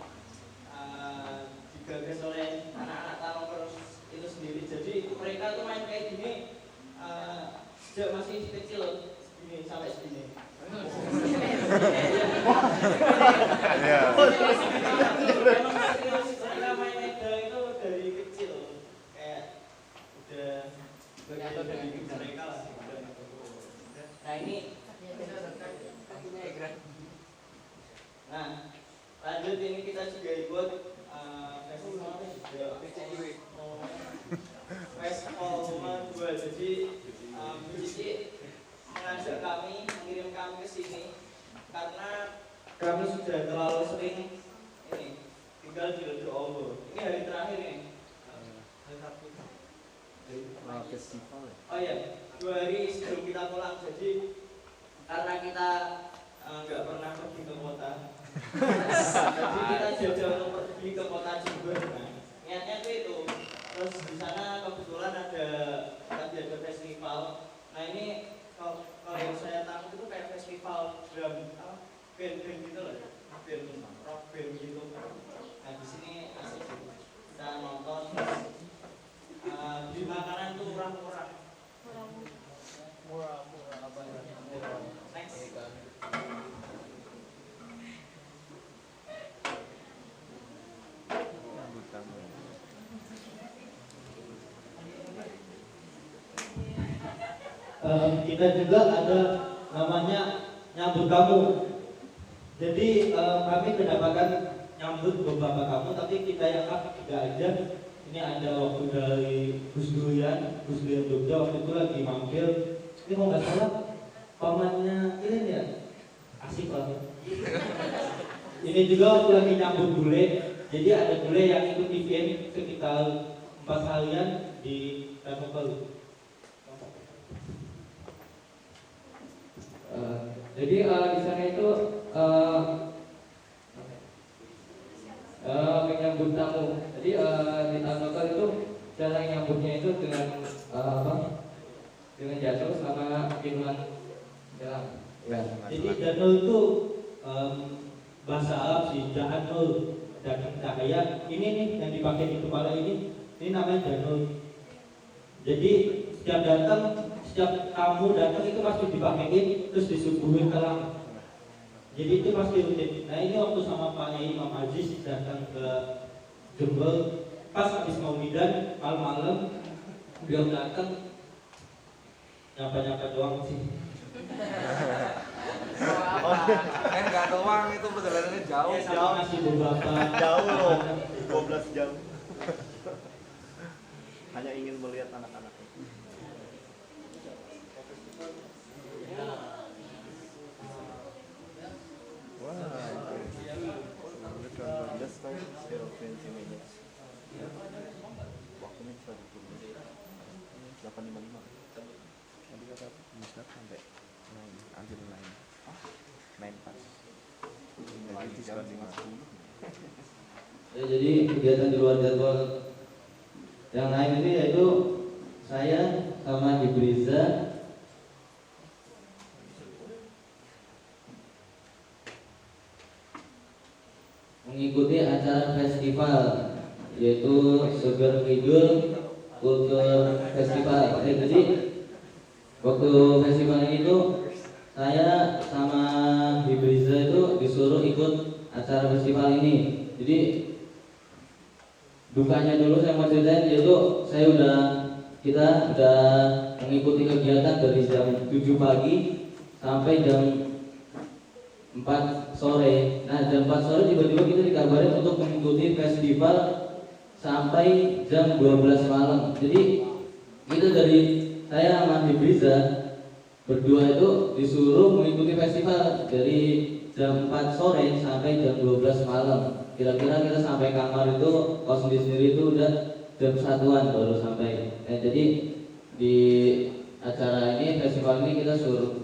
Speaker 2: digagas oleh anak-anak Talongker itu sendiri. Jadi mereka tuh main kayak gini sejak masih kecil, ini sampai segini.
Speaker 4: Iya.
Speaker 2: Memang serius, mereka main egrang itu dari kecil, kayak udah bagian dari hidup mereka lah. Nah ini, nah lanjut ini kita juga ikut festival Volume 2. Jadi Bu Cici mengajak kami, mengirim kami ke sini karena kami sudah terlalu sering ini tinggal di Ledo Ombo. Ini hari terakhir nih. Oh iya, 2 hari sebelum kita pulang. Jadi karena kita nggak pernah pergi ke kota, jadi kita jajal untuk pergi ke kota Jember. Nah, niatnya itu. Terus di sana kebetulan ada festival. Nah ini kalau yang saya tahu itu kayak festival drum, band-band gitu loh, band rock band gitu. Nah di sini asik kita nonton. Di makanan tuh murah-murah. Apa ya? Next. Kita juga ada namanya nyambut tamu. Jadi kami kedapatan nyambut beberapa tamu, tapi kita yang tidak aja. Ini ada waktu dari Gus Durian Jogja, waktu itu lagi mampir. Ini kalau nggak salah pamannya ini ya, asik banget. Ini juga waktu lagi nyambut bule. Jadi ada bule yang ikut event sekitar 4 harian di Tanjung.
Speaker 5: Jadi di sana itu menyambut tamu. Jadi di Tanjung itu cara nyambutnya itu dengan dengan jatuh sama minuman dalam. Ya.
Speaker 2: Jadi danau itu bahasa Arab sih, danau, dan cahaya. Ini nih yang dipakai di kepala ini namanya danau. Jadi setiap tamu datang itu pasti dipakein terus disuguhin terang. Jadi itu pasti rutin. Nah ini waktu sama Pak Yai Imam Aziz datang ke Jember pas habis Maulidan malam-malam, beliau datang nyapa-nyapa doang sih.
Speaker 3: Enggak doang, itu perjalanannya jauh.
Speaker 2: Ya, sama masih beberapa
Speaker 4: Jauh loh, 12 jam. Hanya ingin melihat anak-anak. Just 5 0 20 minutes. Waktunya bisa diturun 8:55. Tadi kata Musnad sampai 9 until 9. 9 pas. Jadi diskon 50.
Speaker 5: Ya, jadi kegiatan di luar jadwal yang lain ini yaitu saya sama Ibriza mengikuti acara festival yaitu Sugar Kidul Culture Festival. Jadi waktu festival ini tuh saya sama Hibriza itu disuruh ikut acara festival ini. Jadi dukanya dulu saya mau ceritain, yaitu kita udah mengikuti kegiatan dari jam 7 pagi sampai jam 4 sore. Nah jam 4 sore tiba-tiba kita dikabarin untuk mengikuti festival sampai jam 12 malam. Jadi itu dari saya sama Hibriza berdua itu disuruh mengikuti festival dari jam 4 sore sampai jam 12 malam. Kira-kira kita sampai kamar itu kos sendiri itu udah jam 1-an baru sampai. Jadi di acara ini, festival ini kita suruh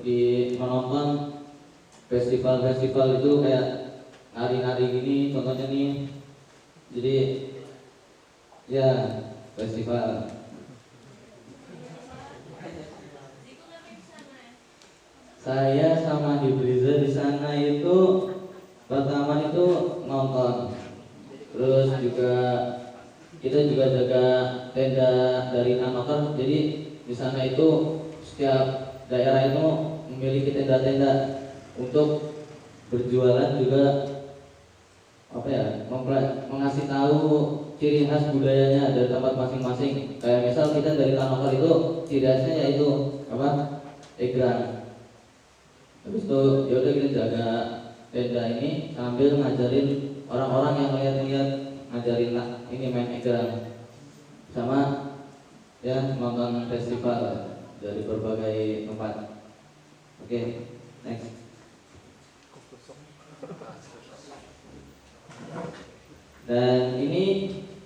Speaker 5: menonton festival-festival itu kayak nari-nari gini contohnya nih. Jadi ya festival. Saya sama Hibriza di sana itu pertama itu nonton, terus juga kita juga jaga tenda dari Nanoker. Jadi di sana itu setiap daerah itu memiliki tenda-tenda untuk berjualan juga mengasih tahu ciri khas budayanya dari tempat masing-masing. Kayak misal kita dari Nanoker itu ciri khasnya yaitu egrang. Habis itu yaudah kita jaga tenda ini sambil ngajarin orang-orang yang lihat-lihat, ngajarin ini main egrang sama ya nonton festival dari berbagai tempat. Oke, next. Dan ini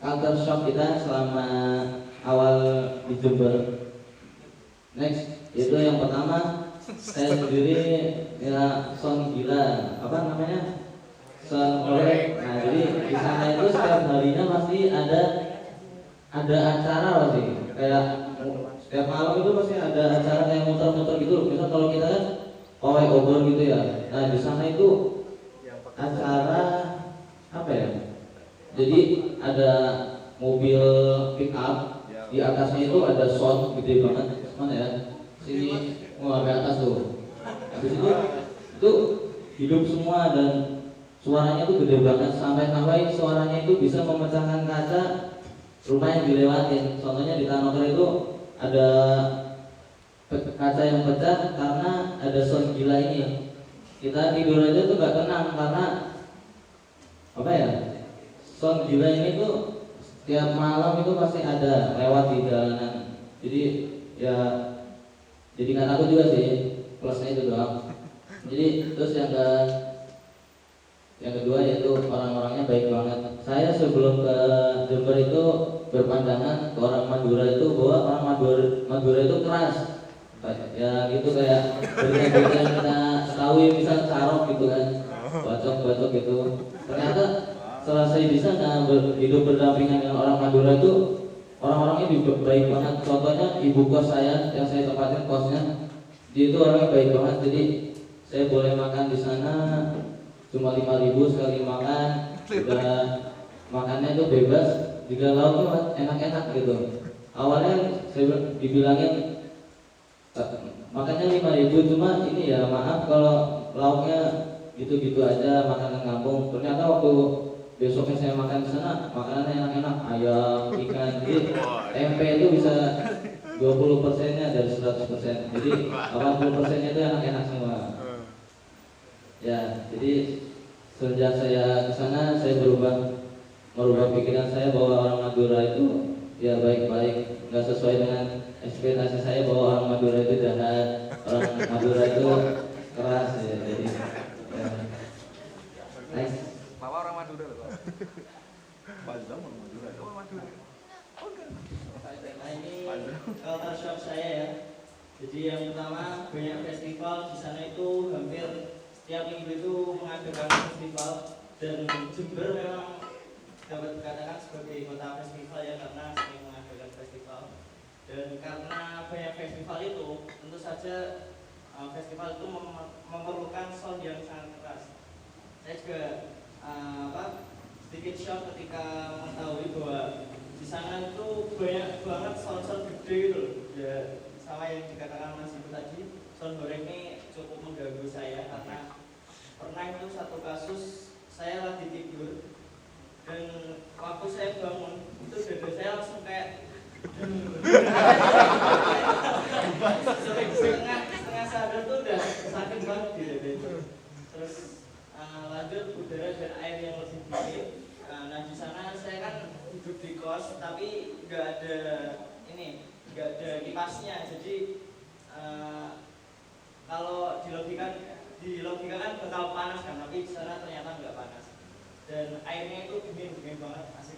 Speaker 5: culture shock kita selama awal di Jember. Next, itu yang pertama saya sendiri ya sound gila, sound korek. Nah jadi di sana itu setiap harinya pasti ada acara pasti, kayak setiap malam itu pasti ada acara kayak muter-muter gitu. Misal kalau kita kan pawai obor gitu ya. Nah di sana itu acara jadi ada mobil pick up, di atasnya itu ada sound gede banget. Mana ya? Sini sampai atas tuh. Habis itu hidup semua dan suaranya tuh gede banget sampai suaranya itu bisa memecahkan kaca rumah yang dilewatin. Contohnya di Nanoker itu ada kaca yang pecah karena ada sound gila ini. Kita tidur aja tuh gak tenang karena sound gila ini tuh setiap malam itu pasti ada lewat di jalanan. Jadi ya jadi nggak takut juga sih, plusnya itu doang. Jadi terus yang kedua yaitu orang-orangnya baik banget. Saya sebelum ke Jember itu berpandangan ke orang Madura itu bahwa orang Madura itu keras. Ya gitu kayak berita-berita yang kita ketahui, misal carok gitu kan, bacok gitu. Ternyata setelah saya di sana hidup berdampingan dengan orang Madura itu orang-orangnya juga baik banget. Contohnya ibu kos saya yang saya tempatin kosnya, dia itu orangnya baik banget. Jadi saya boleh makan di sana cuma 5.000 sekali makan, udah makannya itu bebas, juga lauknya enak-enak gitu. Awalnya saya dibilangin makannya 5.000 cuma ini ya maaf kalau lauknya gitu-gitu aja, makanan kampung. Ternyata waktu besoknya saya makan di sana makanannya enak-enak, ayam, ikan, jadi tempe itu bisa 20%-nya dari 100%, jadi 80%-nya itu enak-enak semua. Ya, jadi sejak saya ke sana saya merubah pikiran saya bahwa orang Madura itu ya baik-baik, nggak sesuai dengan ekspektasi saya bahwa orang Madura itu jahat, orang Madura itu keras ya. Jadi ya. Next.
Speaker 3: Bapak orang Madura loh.
Speaker 2: Nah ini culture shock saya ya. Jadi yang pertama banyak festival di sana itu hampir setiap minggu itu mengadakan festival, dan Jember memang dapat dikatakan sebagai kota festival ya karena sering mengadakan festival. Dan karena banyak festival itu tentu saja festival itu memerlukan sound yang sangat keras. Saya juga sedikit shock ketika mengetahui bahwa di sana itu banyak banget sound-sound gede gitu loh. Ya sama yang dikatakan Mas Ibu tadi, sound goreng ini cukup mengganggu saya karena pernah itu satu kasus saya lagi tidur dan waktu saya bangun itu dada saya langsung kayak setengah sadar tuh udah sakit banget di dada itu. Terus lanjut udara dan air yang lebih dingin. Nah di sana saya kan hidup di kos tapi nggak ada kipasnya. Jadi kalau dilogikakan kan bakal panas kan, tapi di sana ternyata nggak panas. Dan airnya itu dingin banget, asik.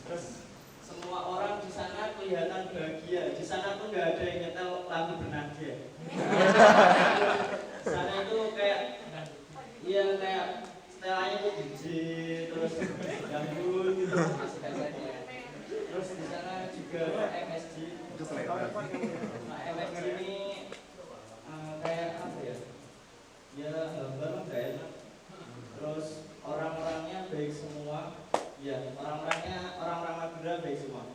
Speaker 2: Terus semua orang di sana kelihatan bahagia. Di sana tuh nggak ada yang nyetel lagu Bernadette. Di sana itu kayak setelahnya tuh DJ, terus dangdut gitu, asik-asiknya. Terus di sana juga MSG. Nah, MSG ini kayak apa ya? Ya gambar nggak enak. Terus orang-orangnya baik semua. Ya, orang-orang Madura baik semua.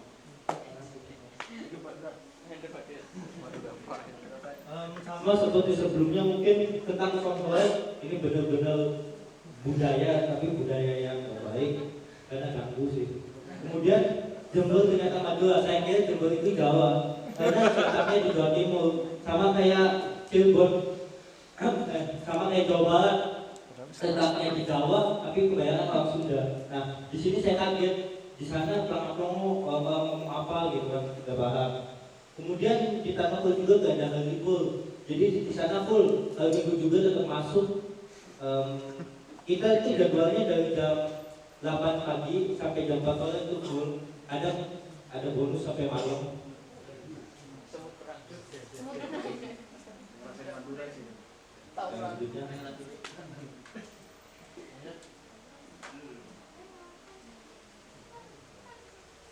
Speaker 2: Sama seperti sebelumnya mungkin tentang soundtrack ini benar-benar budaya, tapi budaya yang baik karena ganggu sih. Kemudian Jember ternyata Madura, saya kira Jember itu Jawa karena sekitarnya di Jawa Timur, sama kayak Cirebon, sama kayak Jawa Barat. Tetapnya di Jawa, tapi kebanyakan orang Sunda. Nah, di sini saya kaget. Di sana ngomong apa gitu kan, tidak paham. Kemudian kita full juga gak ada hari libur. Jadi di sana full hari minggu juga tetap masuk. Kita itu jadwalnya dari jam 8 pagi sampai jam 4 sore itu full. Ada bonus sampai malam.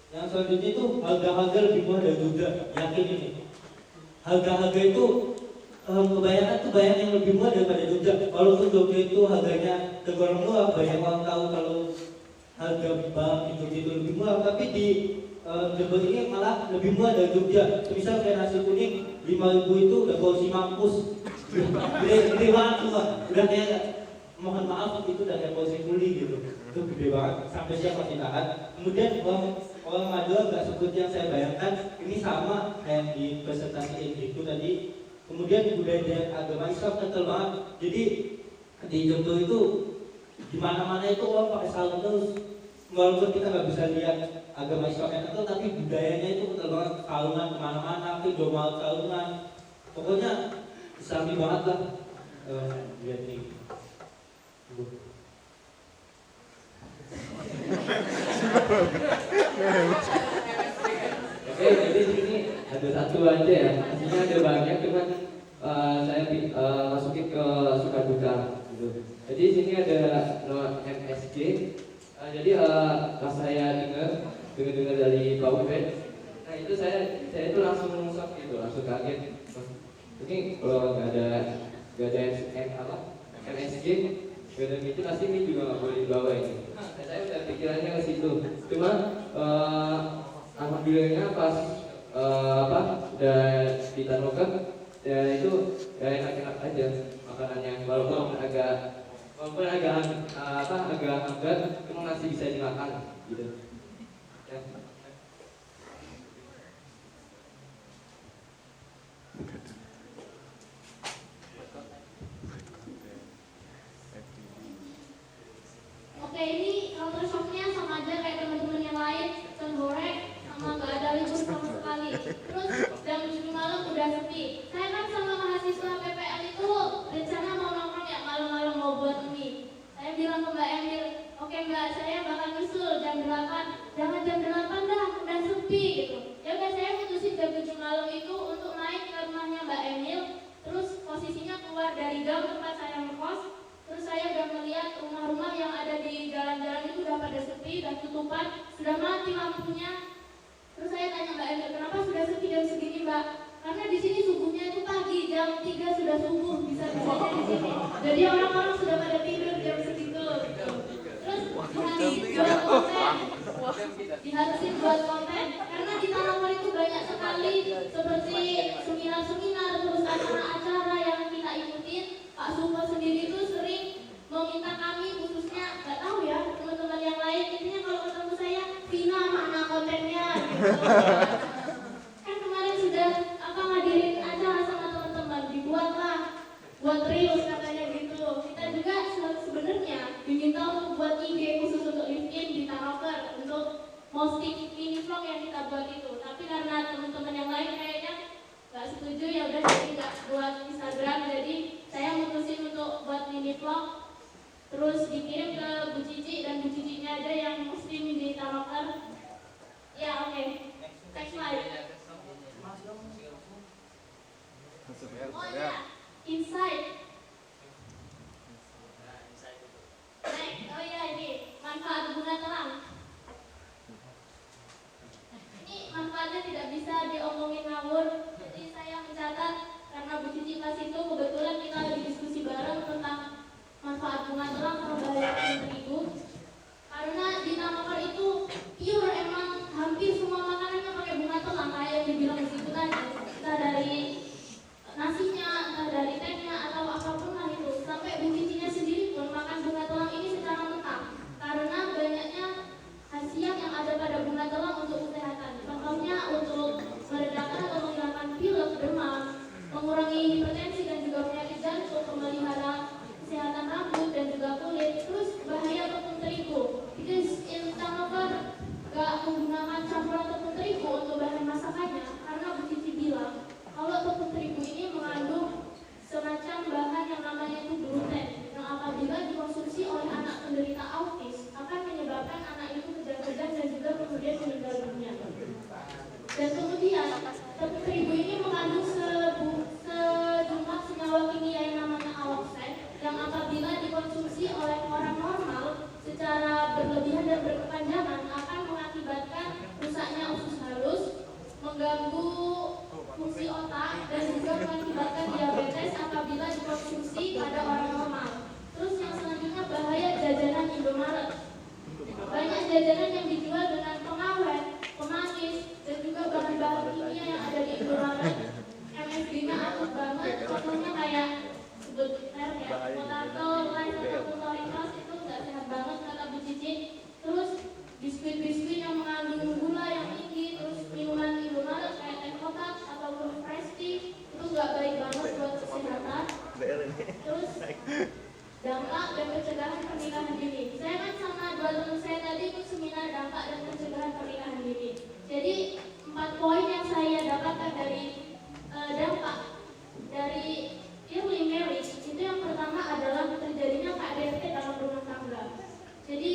Speaker 2: Yang selanjutnya itu harga-harga lebih murah dari Jogja, yakin ini. Harga-harga itu kebanyakan tuh banyak yang lebih murah daripada Jogja. Walaupun Jogja itu harganya tergolong murah, banyak orang tahu kalau harga barang di Jogja itu lebih murah, tapi di Jember ini malah lebih murah dari Jogja. Misal kayak nasi kuning 5.000 itu udah porsi mampus, gede banget tuh Pak. Udah kayak mohon maaf itu udah kayak porsi kuli gitu. Itu gede banget, sampai siap masih tahan. Kemudian orang Madura nggak seperti yang saya bayangkan, ini sama kayak di presentasi itu tadi. Kemudian budaya agama Islam kental banget. Jadi di Jember itu di mana-mana itu orang pakai sarung terus. Walaupun kita nggak bisa lihat agama Islam yang kental, tapi budayanya itu kental banget. Sarungan kemana-mana, ke domal sarungan. Pokoknya Islami banget lah. Lihat nih.
Speaker 5: Oke, jadi sini ada satu aja ya. Aslinya ada banyak, cuman saya masukin ke suka duka gitu. Jadi sini ada MSG. Jadi pas saya dengar dari Pak Ubed, nah itu saya itu langsung shock gitu, langsung kaget. Ini kalau nggak ada MSG, gak ada itu pasti ini juga nggak boleh dibawa ini. Saya udah pikirannya ke situ. Cuma alhamdulillahnya pas udah ditanukan ya itu ya enak-enak aja makanannya, walaupun agak hangat, cuma masih bisa dimakan gitu. Ya.
Speaker 6: Oke, ini culture shocknya sama aja kayak teman-teman yang lain, goreng sama nggak ada libur sama sekali. Terus jam 7 malam udah sepi. Saya kan sama mahasiswa PPL itu rencana mau nongkrong ya malam-malam mau buat mie. Saya bilang ke Mbak Emil, oke Mbak, saya bakal nyusul jam 8. Jangan jam 8 dah, udah sepi gitu. Ya udah saya putusin jam 7 malam itu untuk naik ke rumahnya Mbak Emil. Terus posisinya keluar dari gang tempat saya ngekos. Terus saya udah melihat rumah-rumah yang ada di jalan-jalan itu udah pada sepi dan tutupan, sudah mati lampunya. Terus saya tanya Mbak Emil, kenapa sudah sepi jam segini Mbak? Karena di sini subuhnya itu pagi, jam 3 sudah subuh, bisa-bisanya di sini. Jadi orang-orang sudah pada tidur jam segitu. Terus hari Pak Sumo sendiri itu sering meminta kami, khususnya nggak tahu ya teman-teman yang lain, intinya kalau ketemu saya, Vina mana kontennya gitu. Kan kemarin sudah ngadirin acara sama teman-teman, dibuatlah buat reels katanya gitu. Kita juga sebenarnya diminta untuk buat IG khusus untuk LinkedIn di Tanover untuk posting mini vlog yang kita buat itu. Tapi karena teman-teman yang lain kayaknya nggak setuju, ya udah jadi nggak buat Instagram. Jadi saya mutusin untuk buat mini vlog, terus dikirim ke Bu Cici, dan Bu Cicinya aja yang muslim di Tanover. Ya oke. Next slide. Oh ya, insight. Next, oh ya ini manfaat bunga telang. Ini manfaatnya tidak bisa diomongin ngawur. Jadi saya mencatat karena Bu Cici pas itu kebetulan kita lagi diskusi bareng tentang manfaat bunga telang sama bahaya terigu. Karena di Tanover itu pure, emang hampir semua makanannya pakai bunga telang kayak yang dibilang di situ tadi. Entah dari nasinya, entah dari tehnya atau apapun lah itu. Sampai Bu Cicinya sendiri pun makan bunga telang ini secara mentah karena banyaknya khasiat yang ada pada bunga telang untuk kesehatan. Contohnya untuk meredakan atau menghilangkan pilek, demam, mengurangi hipertensi dan juga penyakit jantung, memelihara kesehatan rambut dan juga kulit. Terus bahaya tepung terigu, because in Tanover gak menggunakan campuran tepung terigu untuk bahan masakannya karena Bu Cici bilang kalau tepung terigu ini mengandung semacam bahan yang namanya itu gluten, yang apabila dikonsumsi oleh anak penderita autis akan menyebabkan anak itu kejang-kejang dan juga kemudian meninggal dunia. Dan kemudian tepung terigu ini mengandung sejumlah senyawa kimia yang namanya alloxan, yang apabila dikonsumsi oleh orang normal secara berlebihan dan berkepanjangan akan mengakibatkan rusaknya usus halus, mengganggu fungsi otak, dan juga mengakibatkan diabetes apabila dikonsumsi pada orang normal. Terus yang selanjutnya bahaya jajanan Indomaret. Banyak jajanan yang dijual dengan pengawet, pemanis, dan juga bahan-bahan kimia yang ada di Indomaret. MSG-nya akut banget, contohnya kayak sebut merek ya, potato, rice, atau toritos itu nggak sehat banget kata Bu Cici. Terus biskuit-biskuit yang mengandung gula yang tinggi, terus minuman Indomaret kayak teh kotak ataupun fresh tea itu nggak baik banget buat kesehatan. Terus dampak dan pencegahan pernikahan dini. Saya kan sama dua teman saya tadi ikut seminar dampak dan pencegahan pernikahan dini. Jadi 4 poin yang saya dapatkan dari dampak dari early marriage itu, yang pertama adalah terjadinya KDRT dalam rumah tangga. Jadi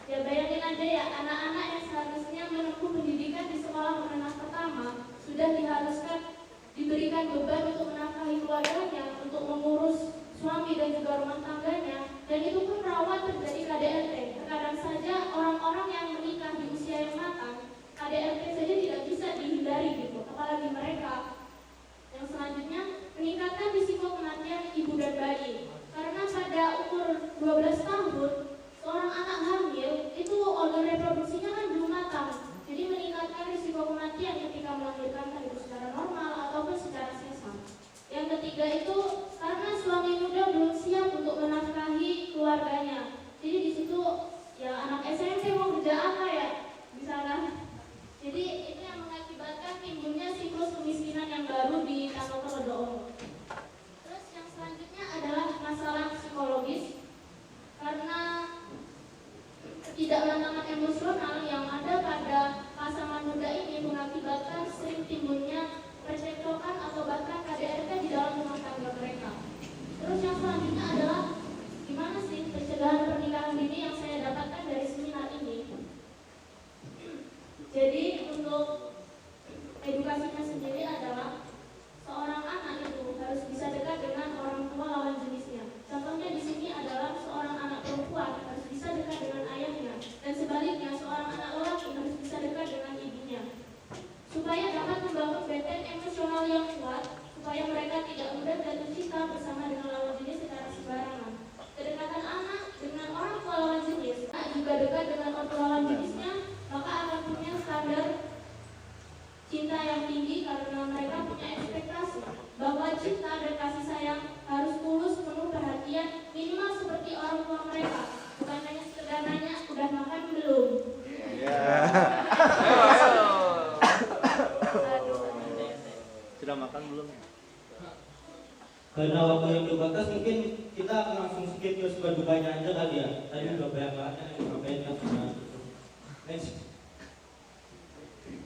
Speaker 6: ya bayangin aja ya, anak-anak yang seharusnya menempuh pendidikan di sekolah menengah pertama sudah diharuskan diberikan beban untuk menafkahi keluarganya, untuk mengurus suami dan juga rumah tangganya, dan itu pun rawan terjadi KDRT. Terkadang saja orang-orang yang menikah di usia yang matang, KDRT saja tidak bisa dihindari gitu, apalagi mereka. Yang selanjutnya, meningkatkan risiko kematian ibu dan bayi. Karena pada umur 12 tahun, seorang anak hamil itu organ reproduksinya kan belum matang. Jadi meningkatkan risiko kematian ketika melahirkan entah itu secara normal ataupun secara sesar. Yang ketiga itu karena suami muda belum siap untuk menafkahi keluarganya. Jadi di situ ya anak SMP mau kerja apa ya, misalkan. Jadi itu yang mengakibatkan timbulnya siklus kemiskinan yang baru di Tanover Ledo. Terus yang selanjutnya adalah masalah psikologis, karena ketidakmatangan emosional yang ada pada pasangan muda ini mengakibatkan sering timbulnya percekcokan atau bahkan KDRT di dalam rumah tangga mereka. Terus yang selanjutnya adalah gimana sih pencegahan pernikahan dini yang saya dapatkan dari seminar ini. Jadi untuk edukasinya sendiri adalah seorang anak itu harus bisa dekat dengan orang tua lawan jenisnya. Contohnya di sini adalah seorang anak perempuan harus bisa dekat dengan ayahnya, dan sebaliknya seorang anak lelaki harus bisa dekat dengan ibunya, supaya dapat membangun benteng emosional yang kuat, supaya mereka tidak mudah jatuh cinta bersama dengan lawan jenis secara sembarangan. Kedekatan anak dengan orang tua lawan jenis, juga dekat dengan orang tua lawan jenisnya, maka akan punya standar cinta yang tinggi karena mereka punya ekspektasi bahwa cinta dan kasih sayang harus tulus, penuh perhatian
Speaker 2: suka dukanya aja kali ya. Tadi udah banyak banget yang disampaikan kan. Next.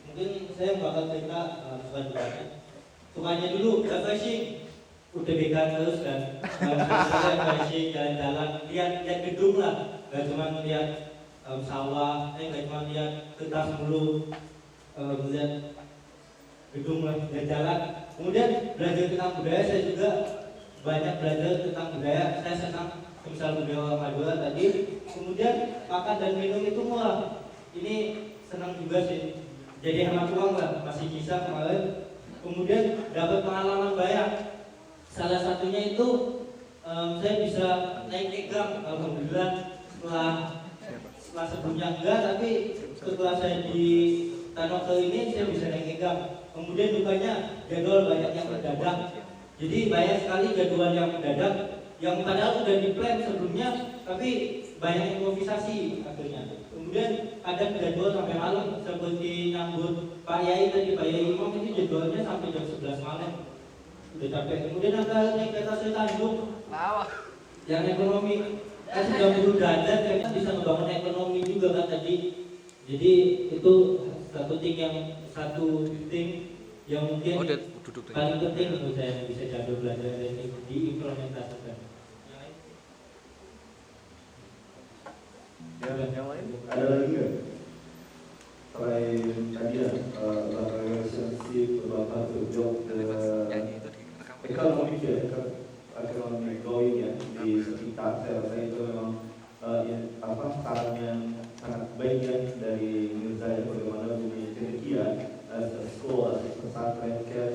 Speaker 2: Mungkin saya bakal cerita suka dukanya. Sukanya dulu refreshing. UTBK terus kan. Refreshing, jalan-jalan, lihat gedung lah. Gak cuma lihat sawah, gak cuma lihat kertas mulu, lihat gedung lah, jalan. Kemudian belajar tentang budaya, saya juga banyak belajar tentang budaya. Saya senang misal budaya orang Madura tadi. Kemudian makan dan minum itu murah. Ini senang juga sih. Jadi hemat uang lah, masih bisa kemarin. Kemudian dapat pengalaman banyak. Salah satunya itu saya bisa naik egrang. Alhamdulillah setelah sebelumnya enggak, tapi setelah saya di Tanoke ini saya bisa naik egrang. Kemudian dukanya jadwal banyak yang mendadak. Jadi banyak sekali jadwal yang mendadak yang padahal sudah di-plan sebelumnya, tapi banyak improvisasi akhirnya. Kemudian kadang jadwal sampai malam, seperti nyambut Pak Yai tadi, Pak Yai Imam itu jadwalnya sampai jam 11 malam. Udah capek. Kemudian ada naik kereta Sri Tanjung yang ekonomi kan 90 derajat, kan bisa membangun ekonomi juga kan tadi. Jadi itu satu thing yang mungkin paling penting menurut saya yang bisa jago belajar ini diimplementasikan.
Speaker 4: Yang lain?
Speaker 8: Ada lagi nggak? Selain tadi ya, relationship, beberapa job, ekonomi ya, ekonomi going ya di sekitar saya rasa itu memang saran yang sangat baik ya dari Mirza ya, bagaimana punya demikian as a school, as a pesantren can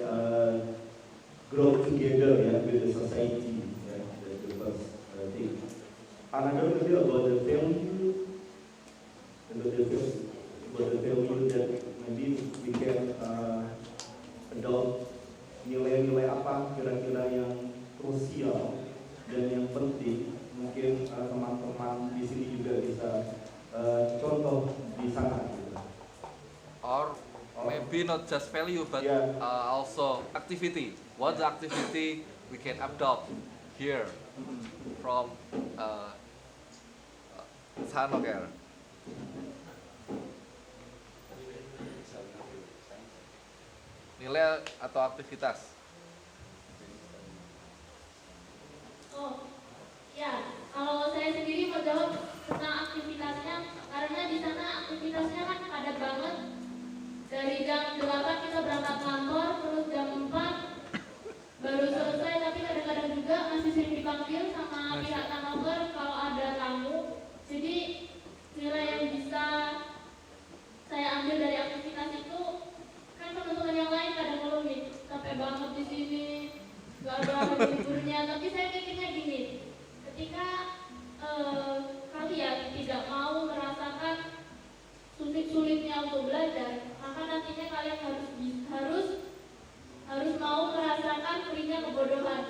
Speaker 8: grow together ya with the society ya, that's the first thing. Another thing about the value, that maybe we can adopt nilai-nilai apa kira-kira yang krusial dan yang penting mungkin teman-teman di sini juga bisa contoh di sana gitu.
Speaker 3: Or maybe not just value but also activity. What the activity we can adopt here from Tanoke. Nilai atau aktivitas?
Speaker 6: Oh, ya. Kalau saya sendiri mau jawab tentang aktivitasnya, karena di sana aktivitasnya kan padat banget. Dari jam 8 kita berangkat kantor, terus jam 4 baru selesai, tapi kadang-kadang juga masih sering dipanggil sama pihak Tanoke kalau ada tamu. Jadi nilai yang bisa saya ambil dari aktivitas itu kan teman-teman yang lain kadang ngeluh nih, capek banget di sini, gak ada liburnya. Tapi saya pikirnya gini, ketika kalian tidak mau merasakan sulit-sulitnya untuk belajar, maka nantinya kalian harus mau merasakan perihnya kebodohan.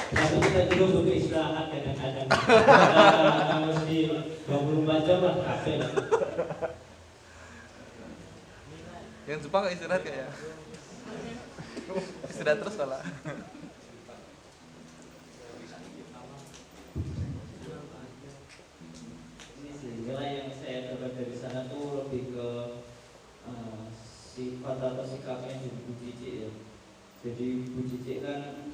Speaker 2: Tapi kita juga butuh istirahat kadang-kadang. Harus di 24 jam lah capek lah.
Speaker 3: Yang Jepang gak istirahat kayak istirahat terus malah.
Speaker 2: Nilai yang saya dapat dari sana tuh lebih ke sifat atau sikapnya jadi Bu Cici ya. Jadi Bu Cici kan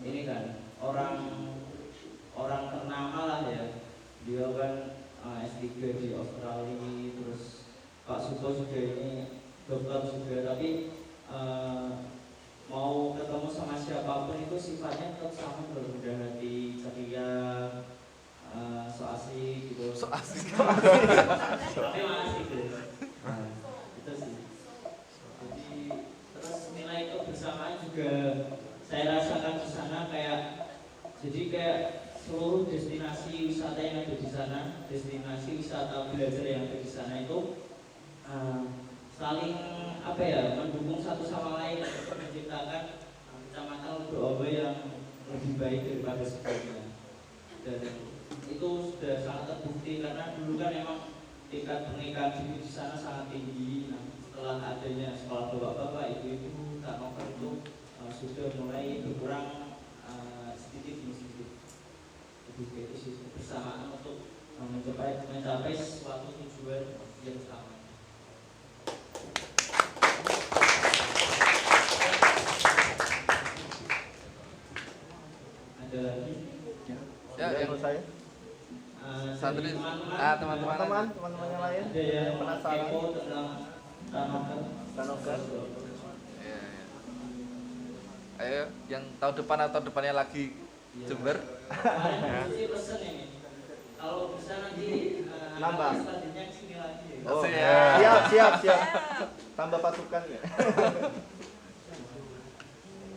Speaker 2: ini kan orang ternama lah ya. Dia kan S3 di Australia, terus Pak Suko juga ini dokter juga, tapi mau ketemu sama siapapun itu sifatnya tetap sama, berbeda hati, ceria, so asik gitu.
Speaker 3: So asik.
Speaker 2: Tapi asik deh. Itu sih. Jadi terus nilai kebersamaan juga saya rasakan di sana kayak seluruh destinasi wisata yang ada di sana, destinasi wisata belajar yang ada di sana itu saling mendukung satu sama lain untuk menciptakan kecamatan Lubuk yang lebih baik daripada sebelumnya. Dan itu sudah sangat terbukti karena dulu kan memang tingkat pernikahan di sana sangat tinggi. Nah, setelah adanya sekolah bapak-bapak, ibu-ibu, Tanoke itu sudah mulai berkurang sedikit demi sedikit. Jadi itu sih kebersamaan untuk mencapai suatu tujuan yang sama. Ada lagi?
Speaker 3: Ya, yang
Speaker 4: menurut saya
Speaker 3: santri,
Speaker 4: teman-teman yang lain
Speaker 2: ada yang
Speaker 4: penasaran
Speaker 2: kepo tentang
Speaker 4: Kanoker.
Speaker 3: ya. Ayo, yang tahun depan atau depannya lagi Jember.
Speaker 2: Kemarin sih pesen ini. Kalau bisa nanti
Speaker 4: Nambah.
Speaker 2: selanjutnya kesini lagi.
Speaker 4: Oh,
Speaker 3: Siap.
Speaker 4: siap. Tambah pasukan ya.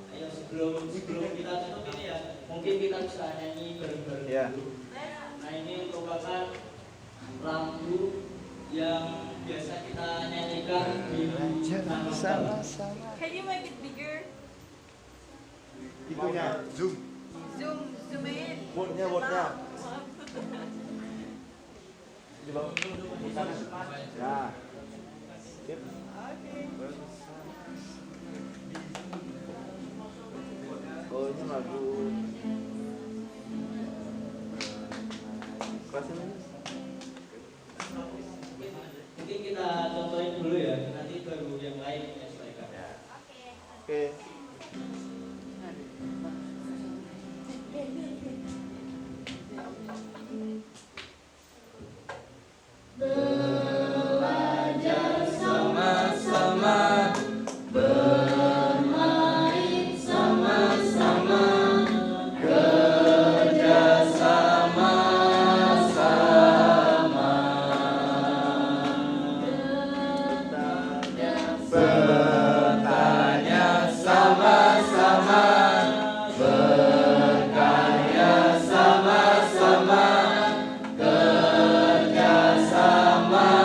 Speaker 2: Ayo sebelum kita tutup ini ya, mungkin kita bisa nyanyi bareng-bareng
Speaker 4: Ya.
Speaker 2: dulu. Nah ini merupakan lagu yang biasa kita nyanyikan di Nangka.
Speaker 7: Can you make it bigger?
Speaker 4: Itunya zoom.
Speaker 7: Zoom in.
Speaker 4: Wordnya. Di bawah. Ya. Sip. Oh ini lagu kelas ini.
Speaker 2: Mungkin kita contohin dulu ya, nanti baru yang lain menyesuaikan.
Speaker 4: Oke.
Speaker 6: Belajar sama-sama, bermain sama-sama, kerja sama-sama, bertanya sama-sama, berkarya sama-sama, kerja sama-sama.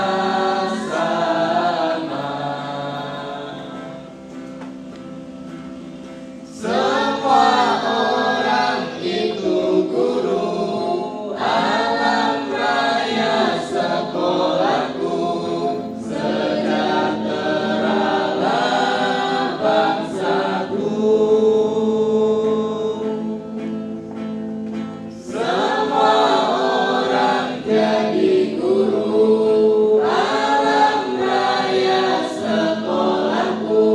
Speaker 6: Semua orang itu guru, alam raya sekolahku, sejahteralah bangsaku. Semua orang jadi guru, alam raya sekolahku,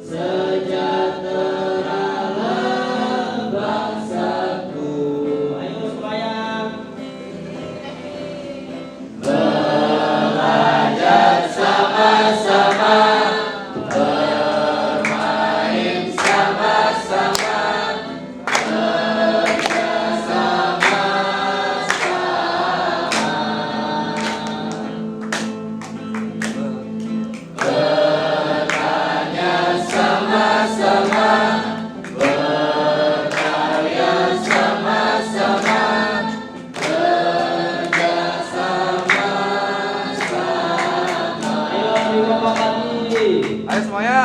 Speaker 6: sejahteralah bangsaku.
Speaker 2: Ayo supaya
Speaker 6: Belajar sama-sama, bermain sama-sama, kerja sama-sama, bertanya sama-sama, berkarya sama-sama, kerja sama-sama.
Speaker 2: ayo diwakili.
Speaker 3: Ayo semuanya.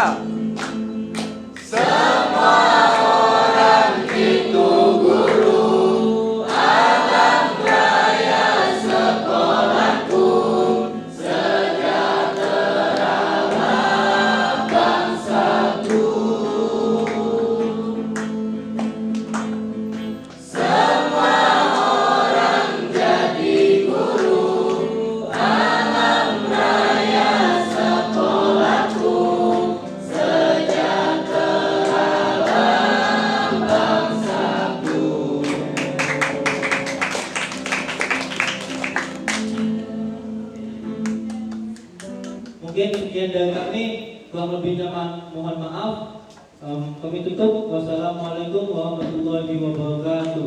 Speaker 6: Semua orang itu guru, alam raya sekolahku, sejahteralah bangsaku. Semua orang jadi guru, alam raya sekolahku, sejahteralah bangsaku.
Speaker 2: Mungkin sekian dari kami, kurang lebihnya mohon maaf. Kami tutup. Wassalamualaikum warahmatullahi wabarakatuh.